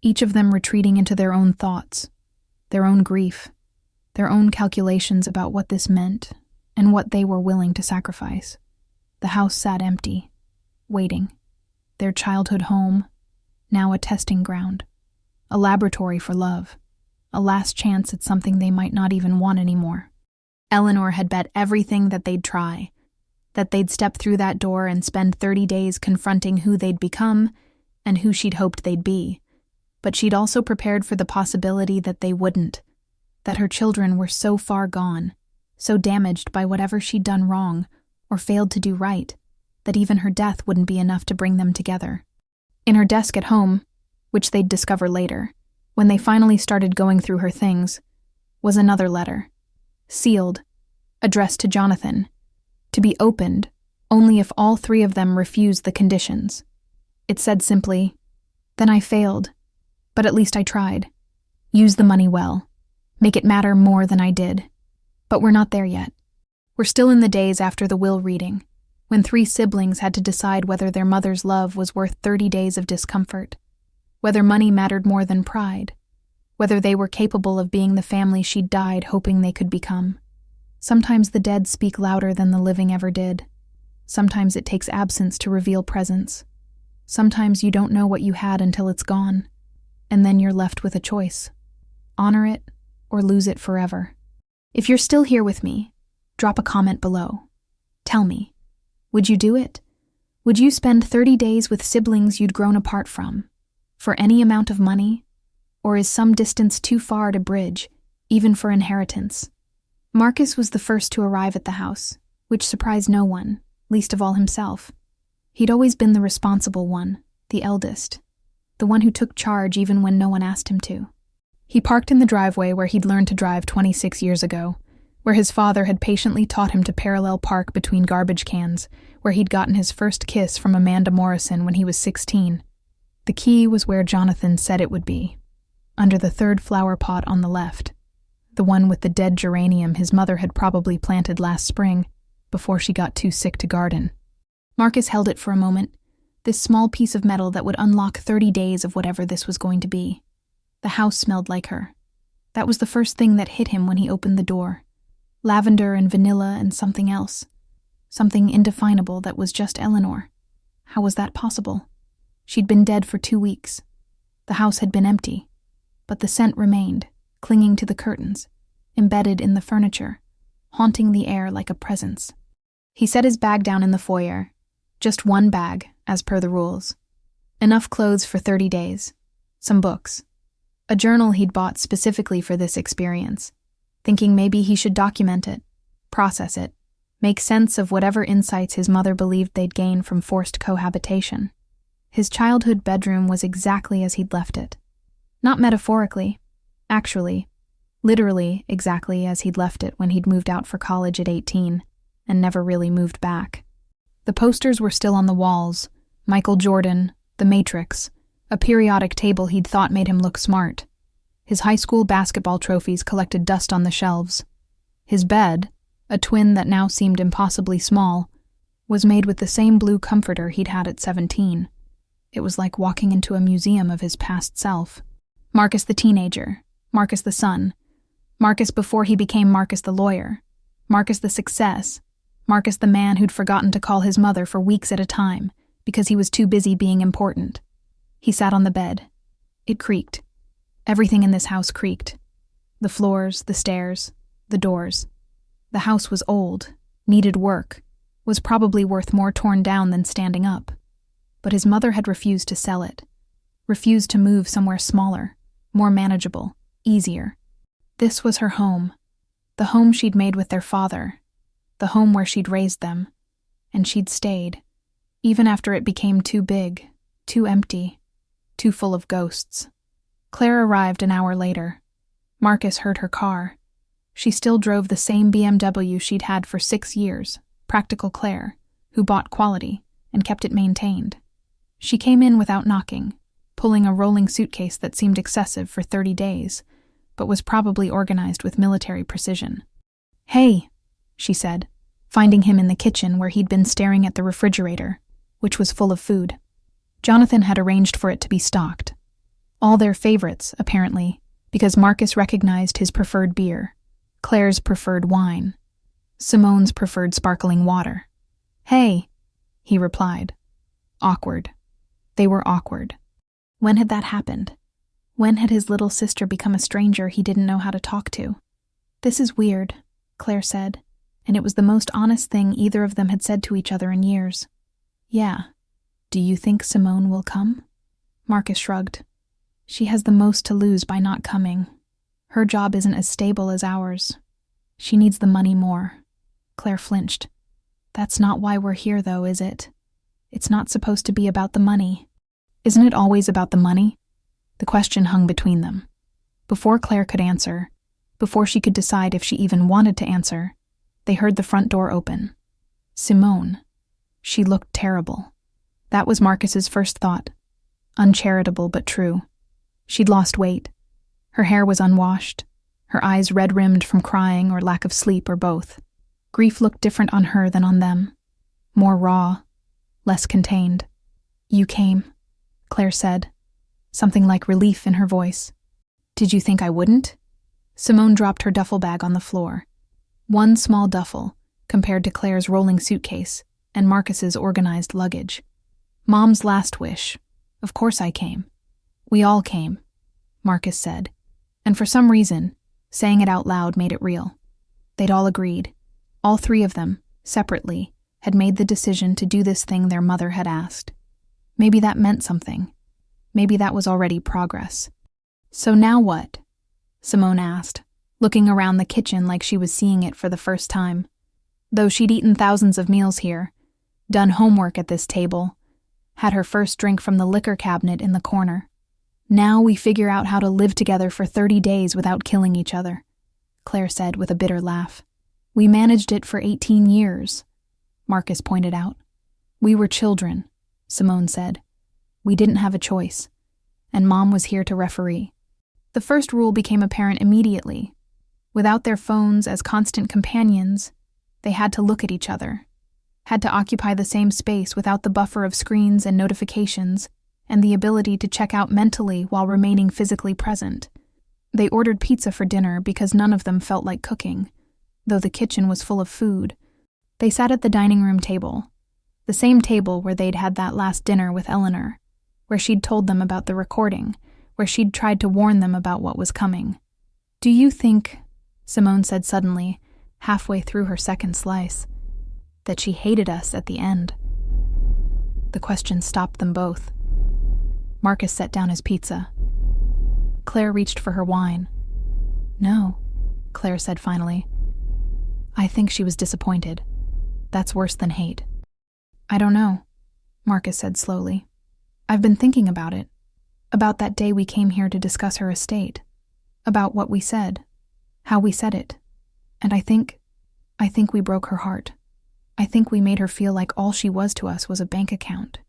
Each of them retreating into their own thoughts, their own grief, their own calculations about what this meant and what they were willing to sacrifice. The house sat empty, waiting. Their childhood home, now a testing ground, a laboratory for love, a last chance at something they might not even want anymore. Eleanor had bet everything that they'd try, that they'd step through that door and spend 30 days confronting who they'd become and who she'd hoped they'd be. But she'd also prepared for the possibility that they wouldn't, that her children were so far gone, so damaged by whatever she'd done wrong or failed to do right, that even her death wouldn't be enough to bring them together. In her desk at home, which they'd discover later, when they finally started going through her things, was another letter, sealed, addressed to Jonathan, to be opened only if all three of them refused the conditions. It said simply, "Then I failed, but at least I tried. Use the money well. Make it matter more than I did. But we're not there yet. We're still in the days after the will reading, when 3 siblings had to decide whether their mother's love was worth 30 days of discomfort, whether money mattered more than pride, whether they were capable of being the family she'd died hoping they could become. Sometimes the dead speak louder than the living ever did. Sometimes it takes absence to reveal presence. Sometimes you don't know what you had until it's gone, and then you're left with a choice. Honor it or lose it forever. If you're still here with me, drop a comment below. Tell me, would you do it? Would you spend 30 days with siblings you'd grown apart from, for any amount of money? Or is some distance too far to bridge, even for inheritance? Marcus was the first to arrive at the house, which surprised no one, least of all himself. He'd always been the responsible one, the eldest, the one who took charge even when no one asked him to. He parked in the driveway where he'd learned to drive 26 years ago, where his father had patiently taught him to parallel park between garbage cans, where he'd gotten his first kiss from Amanda Morrison when he was 16. The key was where Jonathan said it would be, under the 3rd flower pot on the left, the one with the dead geranium his mother had probably planted last spring before she got too sick to garden. Marcus held it for a moment, this small piece of metal that would unlock 30 days of whatever this was going to be. The house smelled like her. That was the first thing that hit him when he opened the door. Lavender and vanilla and something else. Something indefinable that was just Eleanor. How was that possible? She'd been dead for 2 weeks. The house had been empty, but the scent remained, clinging to the curtains, embedded in the furniture, haunting the air like a presence. He set his bag down in the foyer. Just one bag, as per the rules. Enough clothes for 30 days. Some books. A journal he'd bought specifically for this experience, thinking maybe he should document it, process it, make sense of whatever insights his mother believed they'd gain from forced cohabitation. His childhood bedroom was exactly as he'd left it. Not metaphorically, actually, literally exactly as he'd left it when he'd moved out for college at 18 and never really moved back. The posters were still on the walls, Michael Jordan, The Matrix, a periodic table he'd thought made him look smart. His high school basketball trophies collected dust on the shelves. His bed, a twin that now seemed impossibly small, was made with the same blue comforter he'd had at 17. It was like walking into a museum of his past self. Marcus the teenager, Marcus the son, Marcus before he became Marcus the lawyer, Marcus the success, Marcus the man who'd forgotten to call his mother for weeks at a time because he was too busy being important. He sat on the bed. It creaked. Everything in this house creaked. The floors, the stairs, the doors. The house was old, needed work, was probably worth more torn down than standing up. But his mother had refused to sell it, refused to move somewhere smaller, more manageable, easier. This was her home, the home she'd made with their father, the home where she'd raised them, and she'd stayed, even after it became too big, too empty, too full of ghosts. Claire arrived an hour later. Marcus heard her car. She still drove the same BMW she'd had for 6 years, practical Claire, who bought quality and kept it maintained. She came in without knocking, pulling a rolling suitcase that seemed excessive for 30 days, but was probably organized with military precision. "Hey," she said, finding him in the kitchen where he'd been staring at the refrigerator, which was full of food. Jonathan had arranged for it to be stocked. All their favorites, apparently, because Marcus recognized his preferred beer, Claire's preferred wine. Simone's preferred sparkling water. "Hey," he replied. Awkward. They were awkward. When had that happened? When had his little sister become a stranger he didn't know how to talk to? "This is weird," Claire said, and it was the most honest thing either of them had said to each other in years. "Yeah. Do you think Simone will come?" Marcus shrugged. "She has the most to lose by not coming. Her job isn't as stable as ours. She needs the money more." Claire flinched. "That's not why we're here, though, is it? It's not supposed to be about the money." "Isn't it always about the money?" The question hung between them. Before Claire could answer, before she could decide if she even wanted to answer, they heard the front door open. Simone. She looked terrible. That was Marcus's first thought. Uncharitable but true. She'd lost weight. Her hair was unwashed, her eyes red-rimmed from crying or lack of sleep or both. Grief looked different on her than on them. More raw, less contained. "You came," Claire said, something like relief in her voice. "Did you think I wouldn't?" Simone dropped her duffel bag on the floor. One small duffel, compared to Claire's rolling suitcase and Marcus's organized luggage. "Mom's last wish. Of course I came. We all came," Marcus said, and for some reason, saying it out loud made it real. They'd all agreed. All three of them, separately, had made the decision to do this thing their mother had asked. Maybe that meant something. Maybe that was already progress. "So now what?" Simone asked, looking around the kitchen like she was seeing it for the first time. Though she'd eaten thousands of meals here, done homework at this table, had her first drink from the liquor cabinet in the corner. "Now we figure out how to live together for 30 days without killing each other," Claire said with a bitter laugh. "We managed it for 18 years, Marcus pointed out. "We were children," Simone said. "We didn't have a choice, and Mom was here to referee." The first rule became apparent immediately. Without their phones as constant companions, they had to look at each other, had to occupy the same space without the buffer of screens and notifications, and the ability to check out mentally while remaining physically present. They ordered pizza for dinner because none of them felt like cooking, though the kitchen was full of food. They sat at the dining room table, the same table where they'd had that last dinner with Eleanor, where she'd told them about the recording, where she'd tried to warn them about what was coming. "Do you think," Simone said suddenly, halfway through her second slice, "that she hated us at the end?" The question stopped them both. Marcus set down his pizza. Claire reached for her wine. "No," Claire said finally. "I think she was disappointed. That's worse than hate." "I don't know," Marcus said slowly. "I've been thinking about it. About that day we came here to discuss her estate. About what we said. How we said it. And I think we broke her heart. I think we made her feel like all she was to us was a bank account.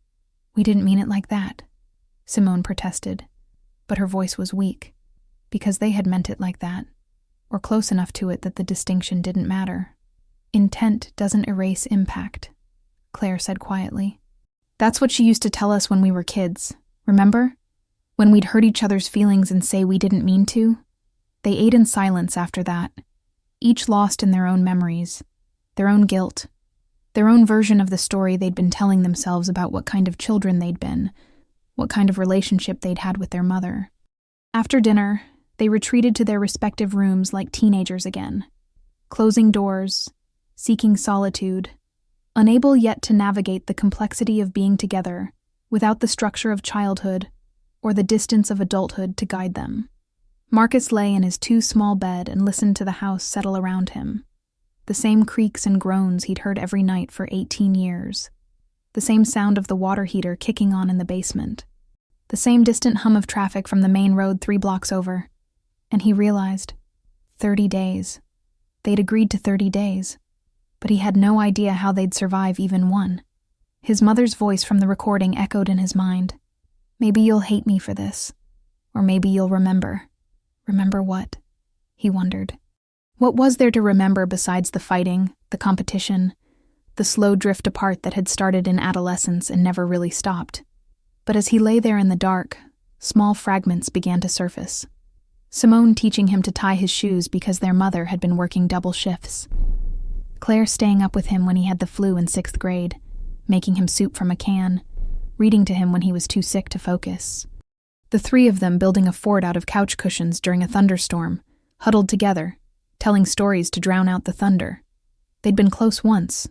We didn't mean it like that," Simone protested, but her voice was weak, because they had meant it like that, or close enough to it that the distinction didn't matter. "Intent doesn't erase impact," Claire said quietly. "That's what she used to tell us when we were kids, remember? When we'd hurt each other's feelings and say we didn't mean to. They ate in silence after that, each lost in their own memories, their own guilt, their own version of the story they'd been telling themselves about what kind of children they'd been, what kind of relationship they'd had with their mother. After dinner, they retreated to their respective rooms like teenagers again, closing doors, seeking solitude, unable yet to navigate the complexity of being together without the structure of childhood or the distance of adulthood to guide them. Marcus lay in his too small bed and listened to the house settle around him. The same creaks and groans he'd heard every night for 18 years. The same sound of the water heater kicking on in the basement. The same distant hum of traffic from the main road 3 blocks over. And he realized, 30 days. They'd agreed to 30 days. But he had no idea how they'd survive even one. His mother's voice from the recording echoed in his mind. "Maybe you'll hate me for this. Or maybe you'll remember." Remember what? He wondered. What was there to remember besides the fighting, the competition, the slow drift apart that had started in adolescence and never really stopped? But as he lay there in the dark, small fragments began to surface. Simone teaching him to tie his shoes because their mother had been working double shifts. Claire staying up with him when he had the flu in 6th grade, making him soup from a can, reading to him when he was too sick to focus. The three of them building a fort out of couch cushions during a thunderstorm, huddled together, telling stories to drown out the thunder. They'd been close once,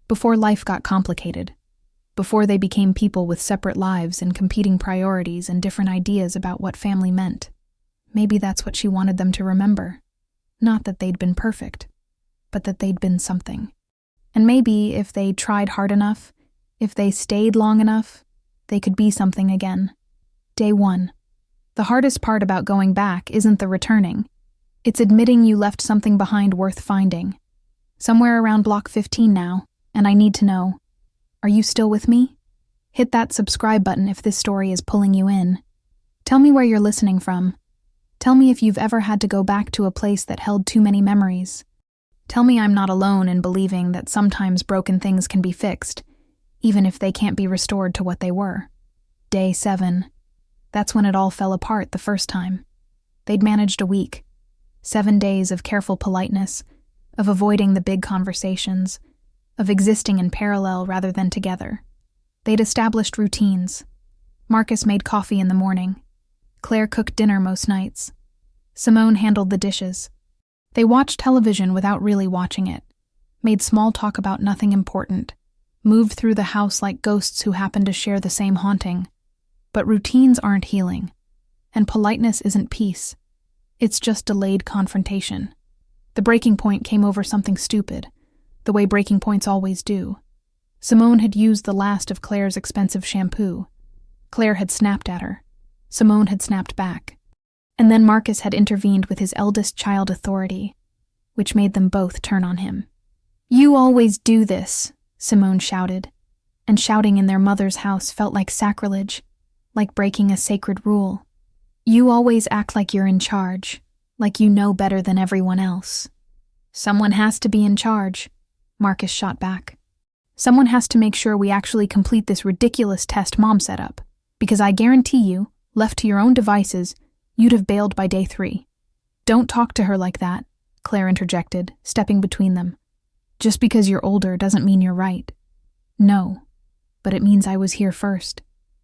before life got complicated, before they became people with separate lives and competing priorities and different ideas about what family meant. Maybe that's what she wanted them to remember. Not that they'd been perfect, but that they'd been something. And maybe if they tried hard enough, if they stayed long enough, they could be something again. Day 1. The hardest part about going back isn't the returning. It's admitting you left something behind worth finding. Somewhere around block 15 now, and I need to know. Are you still with me? Hit that subscribe button if this story is pulling you in. Tell me where you're listening from. Tell me if you've ever had to go back to a place that held too many memories. Tell me I'm not alone in believing that sometimes broken things can be fixed, even if they can't be restored to what they were. Day 7. That's when it all fell apart the first time. They'd managed a week. 7 days of careful politeness, of avoiding the big conversations, of existing in parallel rather than together. They'd established routines. Marcus made coffee in the morning. Claire cooked dinner most nights. Simone handled the dishes. They watched television without really watching it, made small talk about nothing important, moved through the house like ghosts who happened to share the same haunting. But routines aren't healing, and politeness isn't peace. It's just delayed confrontation. The breaking point came over something stupid, the way breaking points always do. Simone had used the last of Claire's expensive shampoo. Claire had snapped at her. Simone had snapped back. And then Marcus had intervened with his eldest child authority, which made them both turn on him. "You always do this," Simone shouted, and shouting in their mother's house felt like sacrilege, like breaking a sacred rule. "You always act like you're in charge, like you know better than everyone else." "Someone has to be in charge," Marcus shot back. "Someone has to make sure we actually complete this ridiculous test Mom set up, because I guarantee you, left to your own devices, you'd have bailed by day 3. "Don't talk to her like that," Claire interjected, stepping between them. "Just because you're older doesn't mean you're right." "No, but it means I was here first.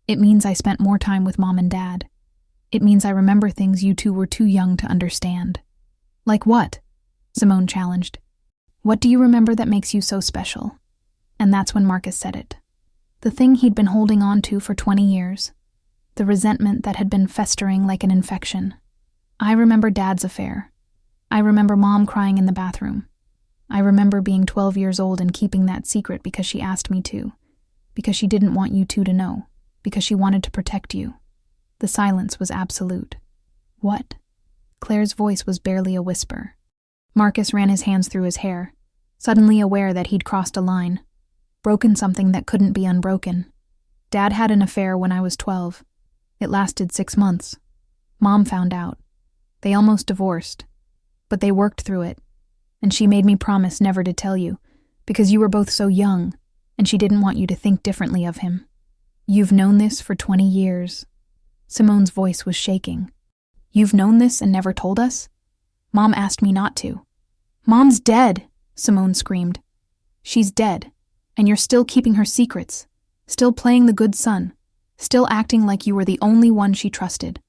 It means I spent more time with Mom and Dad. It means I remember things you two were too young to understand." "Like what?" Simone challenged. "What do you remember that makes you so special?" And that's when Marcus said it. The thing he'd been holding on to for 20 years. The resentment that had been festering like an infection. "I remember Dad's affair. I remember Mom crying in the bathroom. I remember being 12 years old and keeping that secret because she asked me to, because she didn't want you two to know, because she wanted to protect you." The silence was absolute. "What?" Claire's voice was barely a whisper. Marcus ran his hands through his hair, suddenly aware that he'd crossed a line, broken something that couldn't be unbroken. "Dad had an affair when I was 12. It lasted 6 months. Mom found out. They almost divorced. But they worked through it. And she made me promise never to tell you, because you were both so young, and she didn't want you to think differently of him. You've known this for 20 years. Simone's voice was shaking. "You've known this and never told us? Mom asked me not to." "Mom's dead," Simone screamed. "She's dead, and you're still keeping her secrets, still playing the good son, still acting like you were the only one she trusted."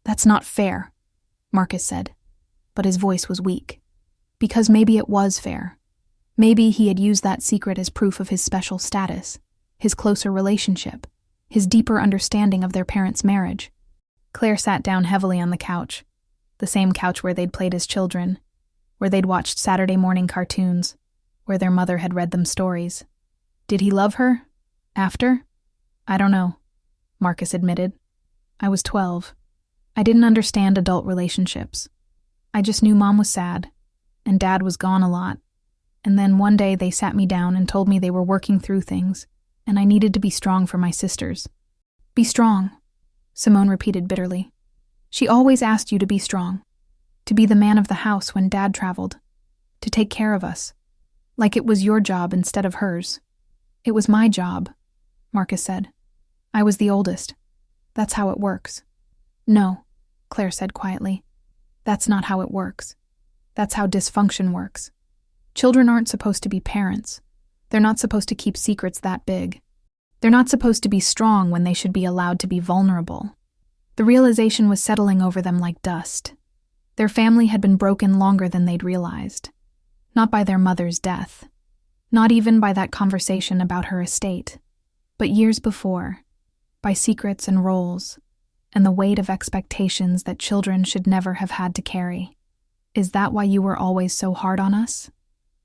"That's not fair," Marcus said, but his voice was weak. Because maybe it was fair. Maybe he had used that secret as proof of his special status, his closer relationship, his deeper understanding of their parents' marriage. Claire sat down heavily on the couch, the same couch where they'd played as children, where they'd watched Saturday morning cartoons, where their mother had read them stories. "Did he love her? After?" "I don't know," Marcus admitted. "I was 12. I didn't understand adult relationships. I just knew Mom was sad, and Dad was gone a lot. And then one day they sat me down and told me they were working through things, and I needed to be strong for my sisters." "Be strong," Simone repeated bitterly. "She always asked you to be strong, to be the man of the house when Dad traveled, to take care of us, like it was your job instead of hers." "It was my job," Marcus said. "I was the oldest. That's how it works." "No," Claire said quietly. That's not how it works. That's how dysfunction works. Children aren't supposed to be parents. They're not supposed to keep secrets that big. They're not supposed to be strong when they should be allowed to be vulnerable. The realization was settling over them like dust. Their family had been broken longer than they'd realized. Not by their mother's death. Not even by that conversation about her estate. But years before, by secrets and roles, and the weight of expectations that children should never have had to carry. Is that why you were always so hard on us?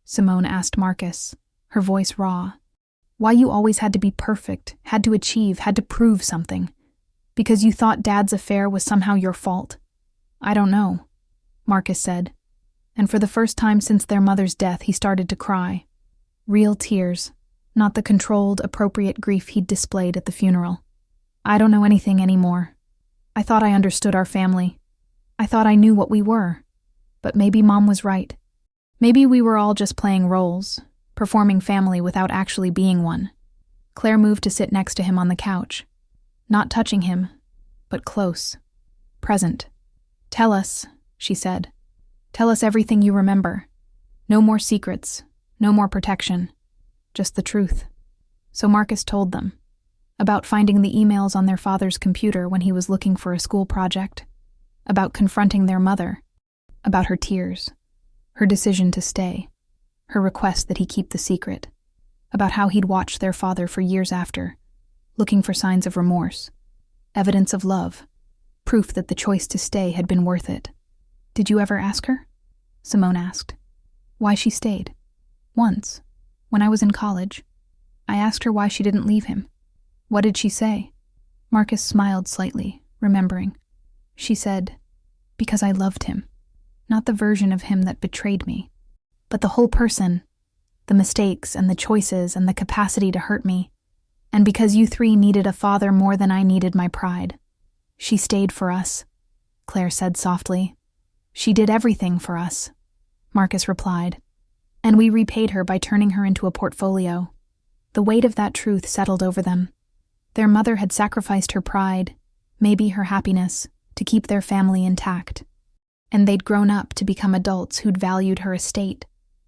Simone asked Marcus, her voice raw. Why you always had to be perfect, had to achieve, had to prove something? Because you thought Dad's affair was somehow your fault? I don't know, Marcus said. And for the first time since their mother's death, he started to cry. Real tears, not the controlled, appropriate grief he'd displayed at the funeral. I don't know anything anymore. I thought I understood our family. I thought I knew what we were. But maybe Mom was right. Maybe we were all just playing roles, performing family without actually being one. Claire moved to sit next to him on the couch. Not touching him, but close. Present. Tell us, she said. Tell us everything you remember. No more secrets, no more protection. Just the truth. So Marcus told them. About finding the emails on their father's computer when he was looking for a school project. About confronting their mother. About her tears. Her decision to stay. Her request that he keep the secret. About how he'd watched their father for years after, looking for signs of remorse. Evidence of love. Proof that the choice to stay had been worth it. Did you ever ask her? Simone asked. Why she stayed. Once, when I was in college. I asked her why she didn't leave him. What did she say? Marcus smiled slightly, remembering. She said, because I loved him. Not the version of him that betrayed me, but the whole person, the mistakes and the choices and the capacity to hurt me. And because you three needed a father more than I needed my pride. She stayed for us, Claire said softly. She did everything for us, Marcus replied. And we repaid her by turning her into a portfolio. The weight of that truth settled over them. Their mother had sacrificed her pride, maybe her happiness, to keep their family intact. And they'd grown up to become adults who'd valued her estate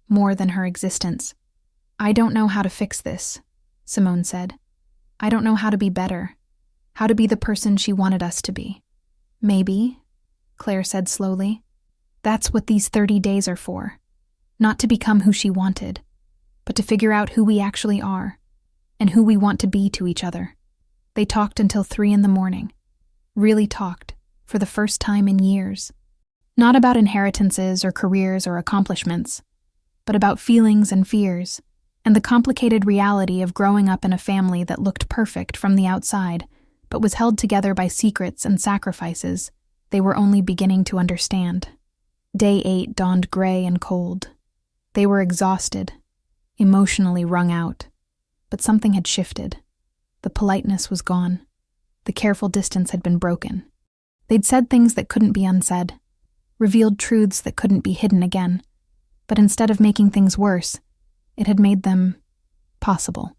more than her existence. I don't know how to fix this, Simone said. I don't know how to be better, how to be the person she wanted us to be. Maybe, Claire said slowly, that's what these 30 days are for. Not to become who she wanted, but to figure out who we actually are and who we want to be to each other. They talked until 3 a.m. Really talked, for the first time in years. Not about inheritances or careers or accomplishments, but about feelings and fears, and the complicated reality of growing up in a family that looked perfect from the outside, but was held together by secrets and sacrifices they were only beginning to understand. Day 8 dawned gray and cold. They were exhausted, emotionally wrung out, but something had shifted. The politeness was gone. The careful distance had been broken. They'd said things that couldn't be unsaid, revealed truths that couldn't be hidden again, but instead of making things worse, it had made them possible.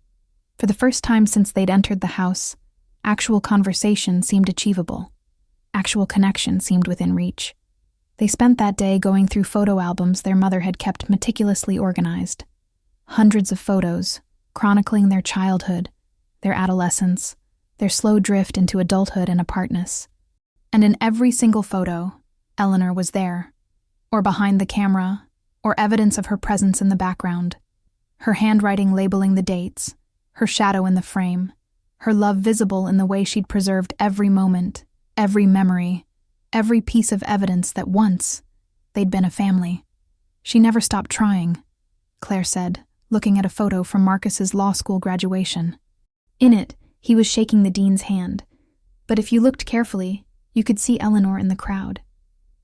For the first time since they'd entered the house, actual conversation seemed achievable. Actual connection seemed within reach. They spent that day going through photo albums their mother had kept meticulously organized. Hundreds of photos, chronicling their childhood, their adolescence, their slow drift into adulthood and apartness. And in every single photo, Eleanor was there, or behind the camera, or evidence of her presence in the background. Her handwriting labeling the dates, her shadow in the frame, her love visible in the way she'd preserved every moment, every memory, every piece of evidence that once they'd been a family. She never stopped trying, Claire said, looking at a photo from Marcus's law school graduation. In it, he was shaking the dean's hand, but if you looked carefully, you could see Eleanor in the crowd,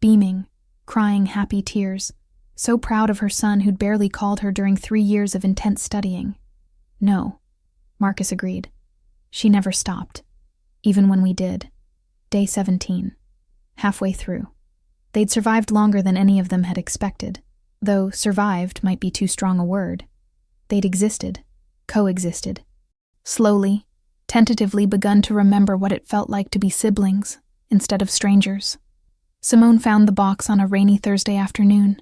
beaming, crying happy tears, so proud of her son who'd barely called her during 3 years of intense studying. No, Marcus agreed. She never stopped, even when we did. Day 17. Halfway through. They'd survived longer than any of them had expected, though survived might be too strong a word. They'd existed, coexisted. Slowly, tentatively begun to remember what it felt like to be siblings instead of strangers. Simone found the box on a rainy Thursday afternoon.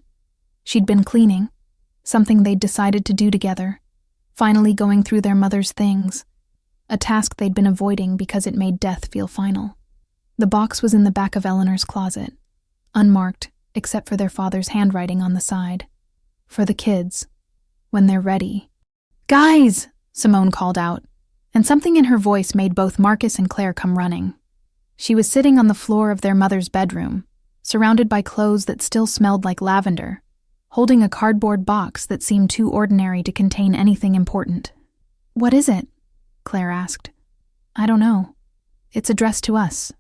She'd been cleaning, something they'd decided to do together, finally going through their mother's things, a task they'd been avoiding because it made death feel final. The box was in the back of Eleanor's closet, unmarked except for their father's handwriting on the side. For the kids, when they're ready. "Guys!" Simone called out, and something in her voice made both Marcus and Claire come running. She was sitting on the floor of their mother's bedroom, surrounded by clothes that still smelled like lavender, holding a cardboard box that seemed too ordinary to contain anything important. "What is it?" Claire asked. "I don't know. It's addressed to us.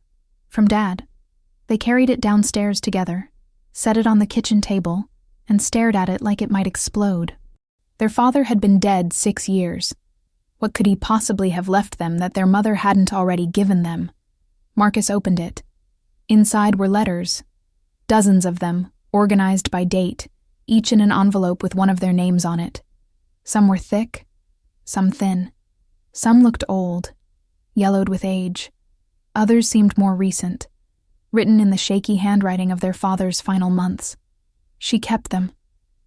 From Dad." They carried it downstairs together, set it on the kitchen table, and stared at it like it might explode. Their father had been dead 6 years. What could he possibly have left them that their mother hadn't already given them? Marcus opened it. Inside were letters, dozens of them, organized by date, each in an envelope with one of their names on it. Some were thick, some thin. Some looked old, yellowed with age. Others seemed more recent, written in the shaky handwriting of their father's final months. "She kept them,"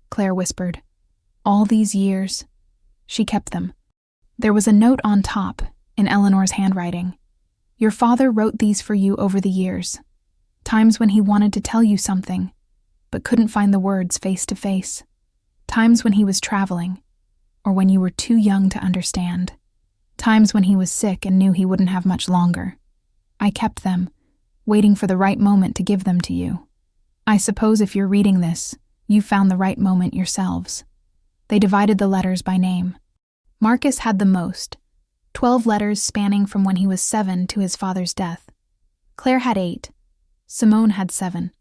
Claire whispered. "All these years, she kept them." There was a note on top, in Eleanor's handwriting. "Your father wrote these for you over the years. Times when he wanted to tell you something, but couldn't find the words face to face. Times when he was traveling, or when you were too young to understand. Times when he was sick and knew he wouldn't have much longer. I kept them, waiting for the right moment to give them to you. I suppose if you're reading this, you found the right moment yourselves." They divided the letters by name. Marcus had the most, 12 letters spanning from when he was 7 to his father's death. Claire had 8. Simone had 7.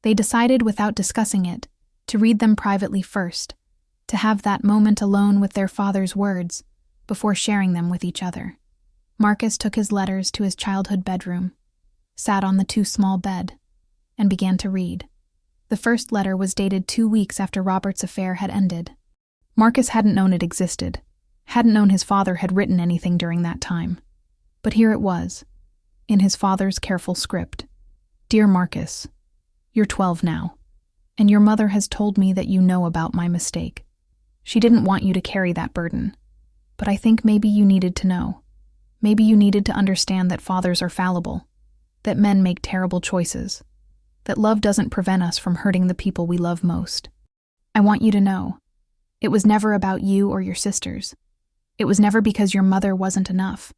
They decided, without discussing it, to read them privately first, to have that moment alone with their father's words before sharing them with each other. Marcus took his letters to his childhood bedroom, sat on the too-small bed, and began to read. The first letter was dated 2 weeks after Robert's affair had ended. Marcus hadn't known it existed, hadn't known his father had written anything during that time. But here it was, in his father's careful script. "Dear Marcus, you're 12 now, and your mother has told me that you know about my mistake. She didn't want you to carry that burden, but I think maybe you needed to know. Maybe you needed to understand that fathers are fallible, that men make terrible choices, that love doesn't prevent us from hurting the people we love most. I want you to know, it was never about you or your sisters. It was never because your mother wasn't enough.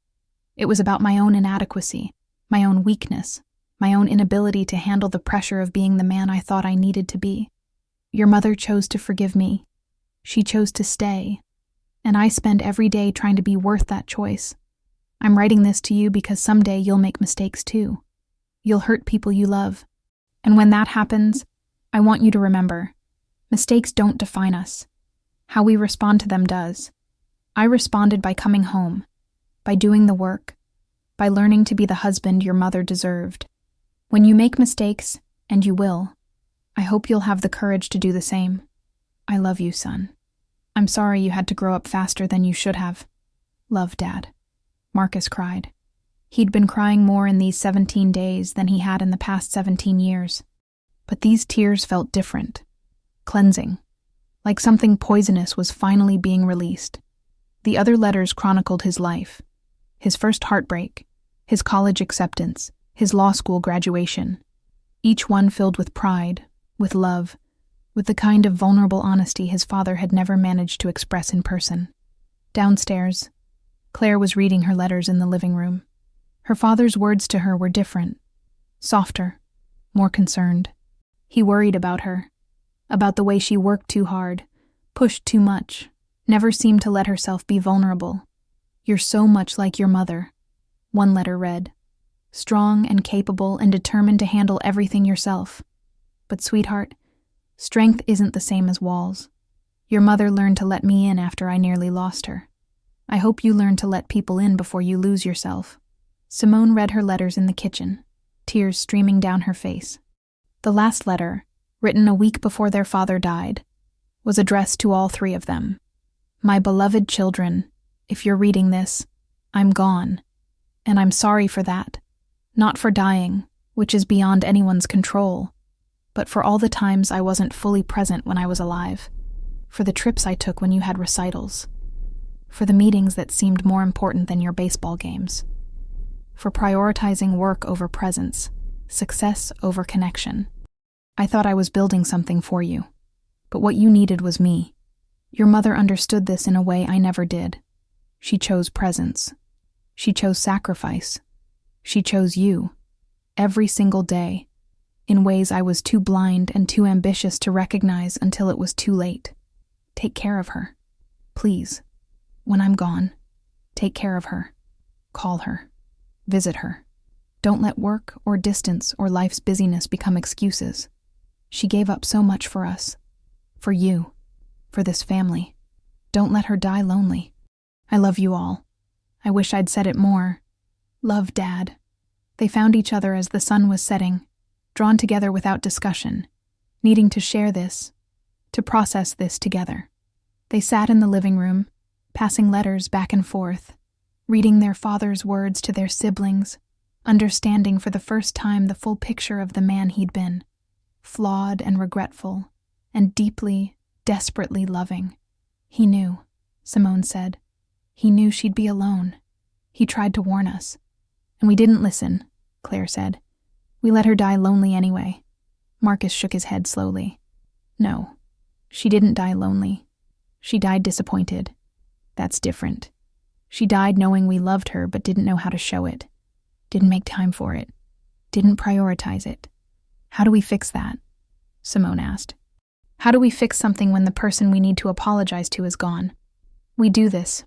It was about my own inadequacy, my own weakness, my own inability to handle the pressure of being the man I thought I needed to be. Your mother chose to forgive me. She chose to stay, and I spend every day trying to be worth that choice. I'm writing this to you because someday you'll make mistakes too. You'll hurt people you love. And when that happens, I want you to remember, mistakes don't define us. How we respond to them does. I responded by coming home, by doing the work, by learning to be the husband your mother deserved. When you make mistakes, and you will, I hope you'll have the courage to do the same. I love you, son. I'm sorry you had to grow up faster than you should have. Love, Dad." Marcus cried. He'd been crying more in these 17 days than he had in the past 17 years. But these tears felt different, cleansing, like something poisonous was finally being released. The other letters chronicled his life, his first heartbreak, his college acceptance, his law school graduation, each one filled with pride, with love, with the kind of vulnerable honesty his father had never managed to express in person. Downstairs, Claire was reading her letters in the living room. Her father's words to her were different, softer, more concerned. He worried about her, about the way she worked too hard, pushed too much, never seemed to let herself be vulnerable. "You're so much like your mother," one letter read. "Strong and capable and determined to handle everything yourself. But sweetheart, strength isn't the same as walls. Your mother learned to let me in after I nearly lost her. I hope you learn to let people in before you lose yourself." Simone read her letters in the kitchen, tears streaming down her face. The last letter, written a week before their father died, was addressed to all 3 of them. "My beloved children, if you're reading this, I'm gone. And I'm sorry for that. Not for dying, which is beyond anyone's control, but for all the times I wasn't fully present when I was alive, for the trips I took when you had recitals, for the meetings that seemed more important than your baseball games, for prioritizing work over presence, success over connection. I thought I was building something for you, but what you needed was me. Your mother understood this in a way I never did. She chose presence. She chose sacrifice. She chose you, every single day, in ways I was too blind and too ambitious to recognize until it was too late. Take care of her. Please. When I'm gone, take care of her. Call her. Visit her. Don't let work or distance or life's busyness become excuses. She gave up so much for us. For you. For this family. Don't let her die lonely. I love you all. I wish I'd said it more. Love, Dad. They found each other as the sun was setting, drawn together without discussion, needing to share this, to process this together. They sat in the living room, passing letters back and forth, reading their father's words to their siblings, understanding for the first time the full picture of the man he'd been, flawed and regretful, and deeply, desperately loving. He knew, Simone said. He knew she'd be alone. He tried to warn us. And we didn't listen, Claire said. We let her die lonely anyway. Marcus shook his head slowly. No, she didn't die lonely. She died disappointed. That's different. She died knowing we loved her but didn't know how to show it. Didn't make time for it. Didn't prioritize it. How do we fix that? Simone asked. How do we fix something when the person we need to apologize to is gone? We do this,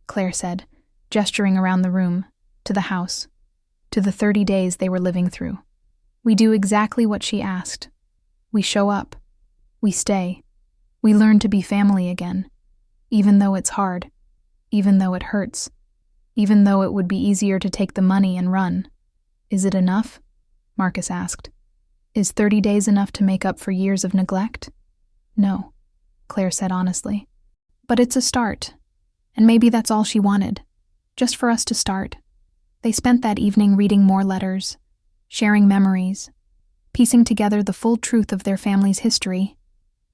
Claire said, gesturing around the room, to the house, to the 30 days they were living through. We do exactly what she asked. We show up. We stay. We learn to be family again, even though it's hard, even though it hurts, even though it would be easier to take the money and run. Is it enough? Marcus asked. Is 30 days enough to make up for years of neglect? No, Claire said honestly. But it's a start, and maybe that's all she wanted, just for us to start. They spent that evening reading more letters, sharing memories, piecing together the full truth of their family's history,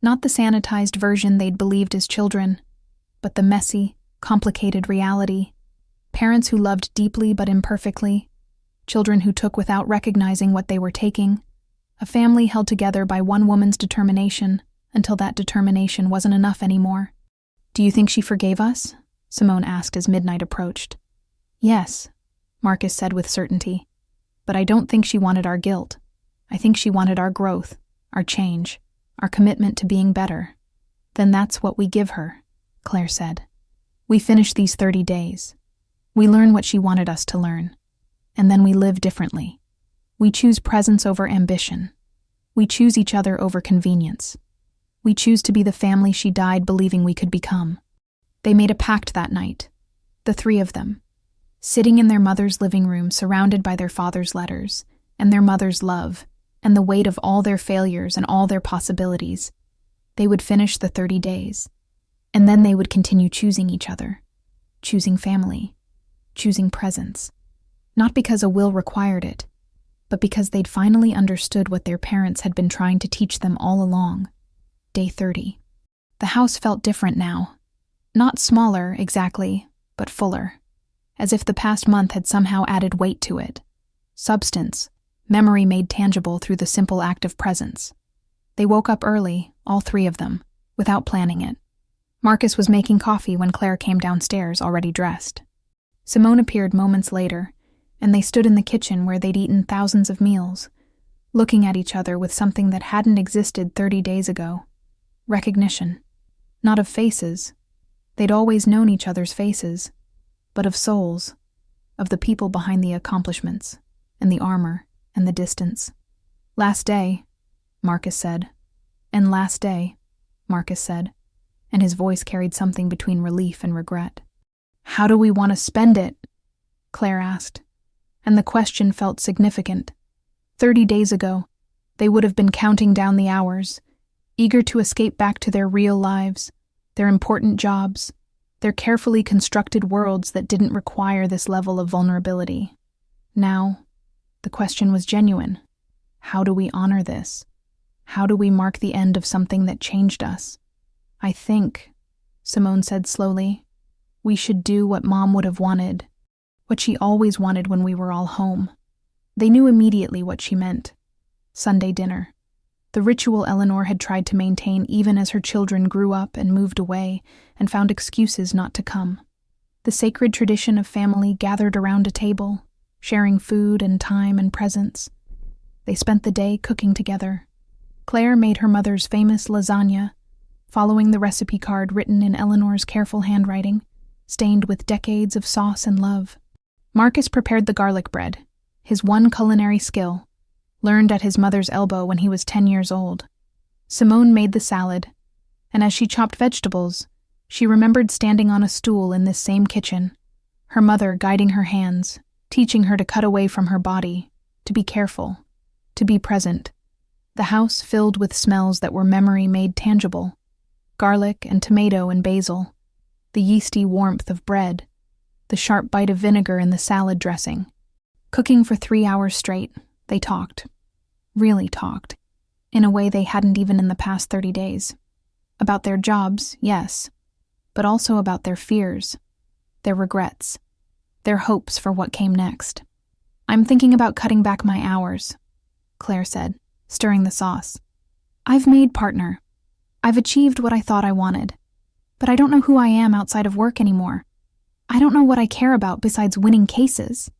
not the sanitized version they'd believed as children, but the messy, complicated reality. Parents who loved deeply but imperfectly, children who took without recognizing what they were taking, a family held together by one woman's determination until that determination wasn't enough anymore. Do you think she forgave us? Simone asked as midnight approached. Yes, Marcus said with certainty. But I don't think she wanted our guilt. I think she wanted our growth, our change, our commitment to being better. Then that's what we give her, Claire said. We finish these 30 days. We learn what she wanted us to learn. And then we live differently. We choose presence over ambition. We choose each other over convenience. We choose to be the family she died believing we could become. They made a pact that night, the three of them, sitting in their mother's living room surrounded by their father's letters and their mother's love and the weight of all their failures and all their possibilities. They would finish the 30 days, and then they would continue choosing each other, choosing family, choosing presence, not because a will required it, but because they'd finally understood what their parents had been trying to teach them all along. Day 30. The house felt different now. Not smaller, exactly, but fuller, as if the past month had somehow added weight to it. Substance, memory made tangible through the simple act of presence. They woke up early, all three of them, without planning it. Marcus was making coffee when Claire came downstairs, already dressed. Simone appeared moments later, and they stood in the kitchen where they'd eaten thousands of meals, looking at each other with something that hadn't existed 30 days ago. Recognition. Not of faces. They'd always known each other's faces, but of souls, of the people behind the accomplishments, and the armor, and the distance. Last day, Marcus said. And last day, Marcus said, and his voice carried something between relief and regret. How do we want to spend it? Claire asked, and the question felt significant. 30 days ago, they would have been counting down the hours, eager to escape back to their real lives, their important jobs, their carefully constructed worlds that didn't require this level of vulnerability. Now, The question was genuine. How do we honor this? How do we mark the end of something that changed us? I think, Simone said slowly, we should do what Mom would have wanted, what she always wanted when we were all home. They knew immediately what she meant. Sunday dinner. The ritual Eleanor had tried to maintain even as her children grew up and moved away and found excuses not to come. The sacred tradition of family gathered around a table, sharing food and time and presents. They spent the day cooking together. Claire made her mother's famous lasagna, following the recipe card written in Eleanor's careful handwriting, stained with decades of sauce and love. Marcus prepared the garlic bread, his one culinary skill, learned at his mother's elbow when he was 10 years old. Simone made the salad, and as she chopped vegetables, she remembered standing on a stool in this same kitchen, her mother guiding her hands, teaching her to cut away from her body, to be careful, to be present. The house filled with smells that were memory made tangible: garlic and tomato and basil, the yeasty warmth of bread, the sharp bite of vinegar in the salad dressing. Cooking for 3 hours straight, they talked. Really talked. In a way they hadn't even in the past 30 days. About their jobs, yes, but also about their fears, their regrets, their hopes for what came next. I'm thinking about cutting back my hours, Claire said, stirring the sauce. I've made partner. I've achieved what I thought I wanted. But I don't know who I am outside of work anymore. I don't know what I care about besides winning cases.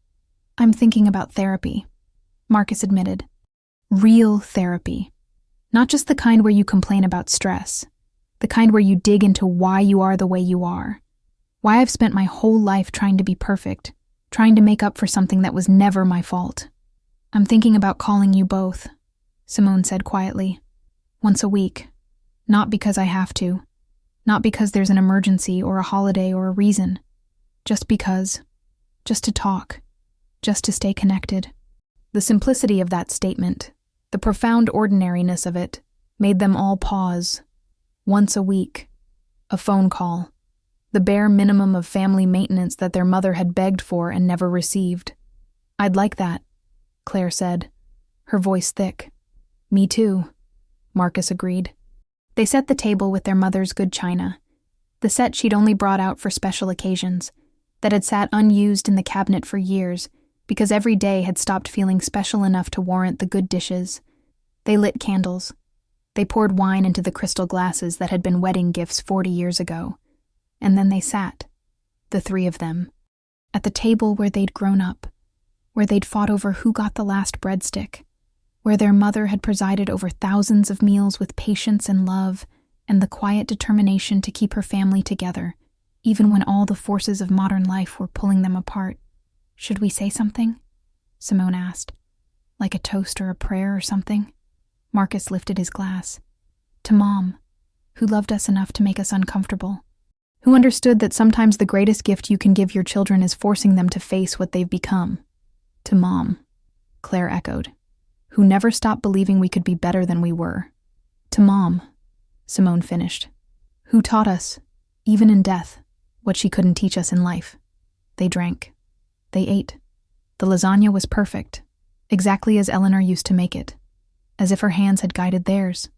I'm thinking about therapy, Marcus admitted. Real therapy. Not just the kind where you complain about stress. The kind where you dig into why you are the way you are. Why I've spent my whole life trying to be perfect, trying to make up for something that was never my fault. I'm thinking about calling you both, Simone said quietly. Once a week. Not because I have to. Not because there's an emergency or a holiday or a reason. Just because. Just to talk. Just to stay connected. The simplicity of that statement, the profound ordinariness of it, made them all pause. Once a week. A phone call. The bare minimum of family maintenance that their mother had begged for and never received. I'd like that, Claire said, her voice thick. Me too, Marcus agreed. They set the table with their mother's good china, the set she'd only brought out for special occasions, that had sat unused in the cabinet for years because every day had stopped feeling special enough to warrant the good dishes. They lit candles. They poured wine into the crystal glasses that had been wedding gifts 40 years ago. And then they sat, the three of them, at the table where they'd grown up, where they'd fought over who got the last breadstick, where their mother had presided over thousands of meals with patience and love and the quiet determination to keep her family together, even when all the forces of modern life were pulling them apart. Should we say something? Simone asked. Like a toast or a prayer or something? Marcus lifted his glass. To Mom, who loved us enough to make us uncomfortable. Who understood that sometimes the greatest gift you can give your children is forcing them to face what they've become. To Mom, Claire echoed. Who never stopped believing we could be better than we were. To Mom, Simone finished. Who taught us, even in death, what she couldn't teach us in life. They drank. They ate. The lasagna was perfect, exactly as Eleanor used to make it, as if her hands had guided theirs,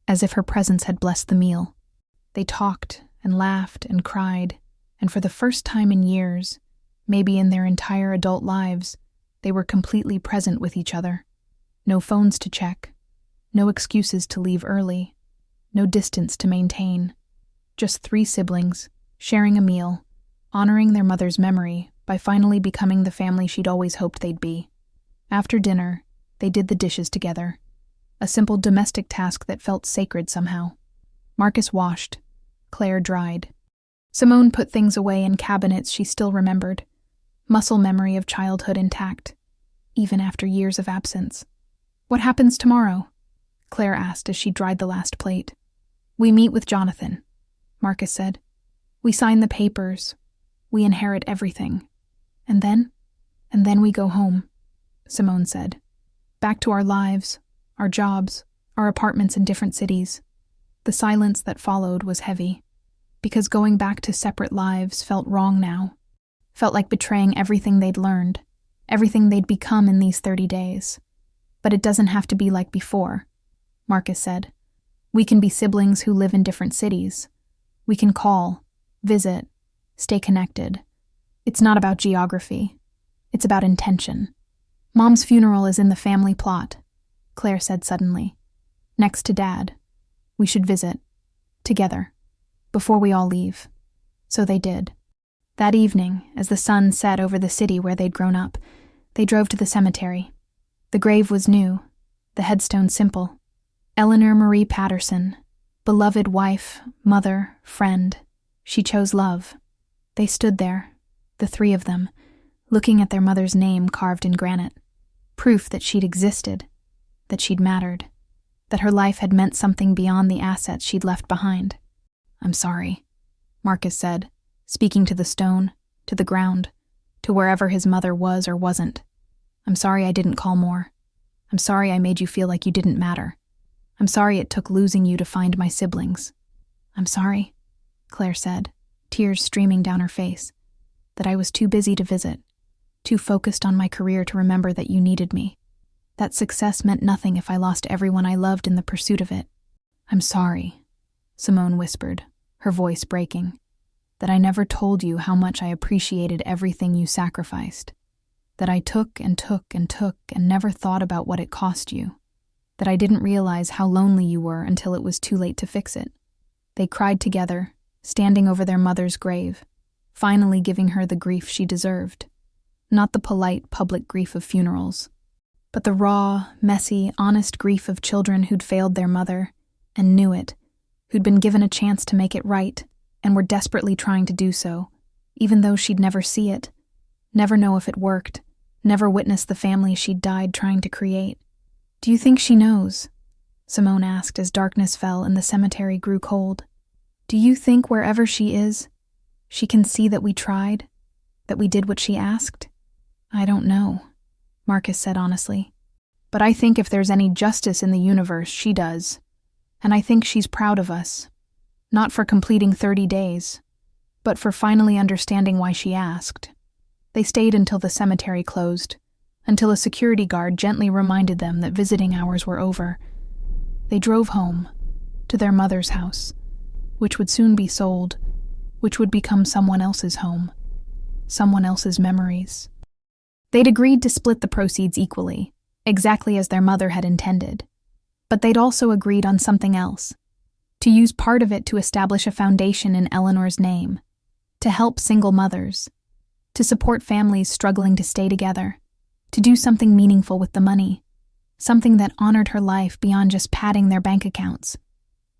as if her presence had blessed the meal. They talked and laughed and cried, and for the first time in years, maybe in their entire adult lives, they were completely present with each other. No phones to check, no excuses to leave early, no distance to maintain. Just 3 siblings, sharing a meal, honoring their mother's memory by finally becoming the family she'd always hoped they'd be. After dinner, they did the dishes together, a simple domestic task that felt sacred somehow. Marcus washed. Claire dried. Simone put things away in cabinets she still remembered, muscle memory of childhood intact, even after years of absence. What happens tomorrow? Claire asked as she dried the last plate. We meet with Jonathan, Marcus said. We sign the papers. We inherit everything. And then we go home, Simone said. Back to our lives, our jobs, our apartments in different cities. The silence that followed was heavy, because going back to separate lives felt wrong now, felt like betraying everything they'd learned, everything they'd become in these 30 days. But it doesn't have to be like before, Marcus said. We can be siblings who live in different cities. We can call, visit, stay connected. It's not about geography. It's about intention. Mom's funeral is in the family plot, Claire said suddenly. Next to Dad. We should visit. Together. Before we all leave. So they did. That evening, as the sun set over the city where they'd grown up, they drove to the cemetery. The grave was new, the headstone simple. Eleanor Marie Patterson, beloved wife, mother, friend. She chose love. They stood there, the three of them, looking at their mother's name carved in granite. Proof that she'd existed, that she'd mattered, that her life had meant something beyond the assets she'd left behind. I'm sorry, Marcus said, speaking to the stone, to the ground, to wherever his mother was or wasn't. I'm sorry I didn't call more. I'm sorry I made you feel like you didn't matter. I'm sorry it took losing you to find my siblings. I'm sorry, Claire said, tears streaming down her face, that I was too busy to visit, too focused on my career to remember that you needed me. That success meant nothing if I lost everyone I loved in the pursuit of it. I'm sorry, Simone whispered, her voice breaking, that I never told you how much I appreciated everything you sacrificed, that I took and took and took and never thought about what it cost you, that I didn't realize how lonely you were until it was too late to fix it. They cried together, standing over their mother's grave, finally giving her the grief she deserved. Not the polite, public grief of funerals, but the raw, messy, honest grief of children who'd failed their mother, and knew it, who'd been given a chance to make it right, and were desperately trying to do so, even though she'd never see it, never know if it worked, never witness the family she'd died trying to create. Do you think she knows? Simone asked as darkness fell and the cemetery grew cold. Do you think wherever she is, she can see that we tried, that we did what she asked? I don't know, Marcus said honestly. But I think if there's any justice in the universe, she does. And I think she's proud of us. Not for completing 30 days, but for finally understanding why she asked. They stayed until the cemetery closed, until a security guard gently reminded them that visiting hours were over. They drove home, to their mother's house, which would soon be sold, which would become someone else's home, someone else's memories. They'd agreed to split the proceeds equally, exactly as their mother had intended. But they'd also agreed on something else, to use part of it to establish a foundation in Eleanor's name, to help single mothers, to support families struggling to stay together, to do something meaningful with the money, something that honored her life beyond just padding their bank accounts.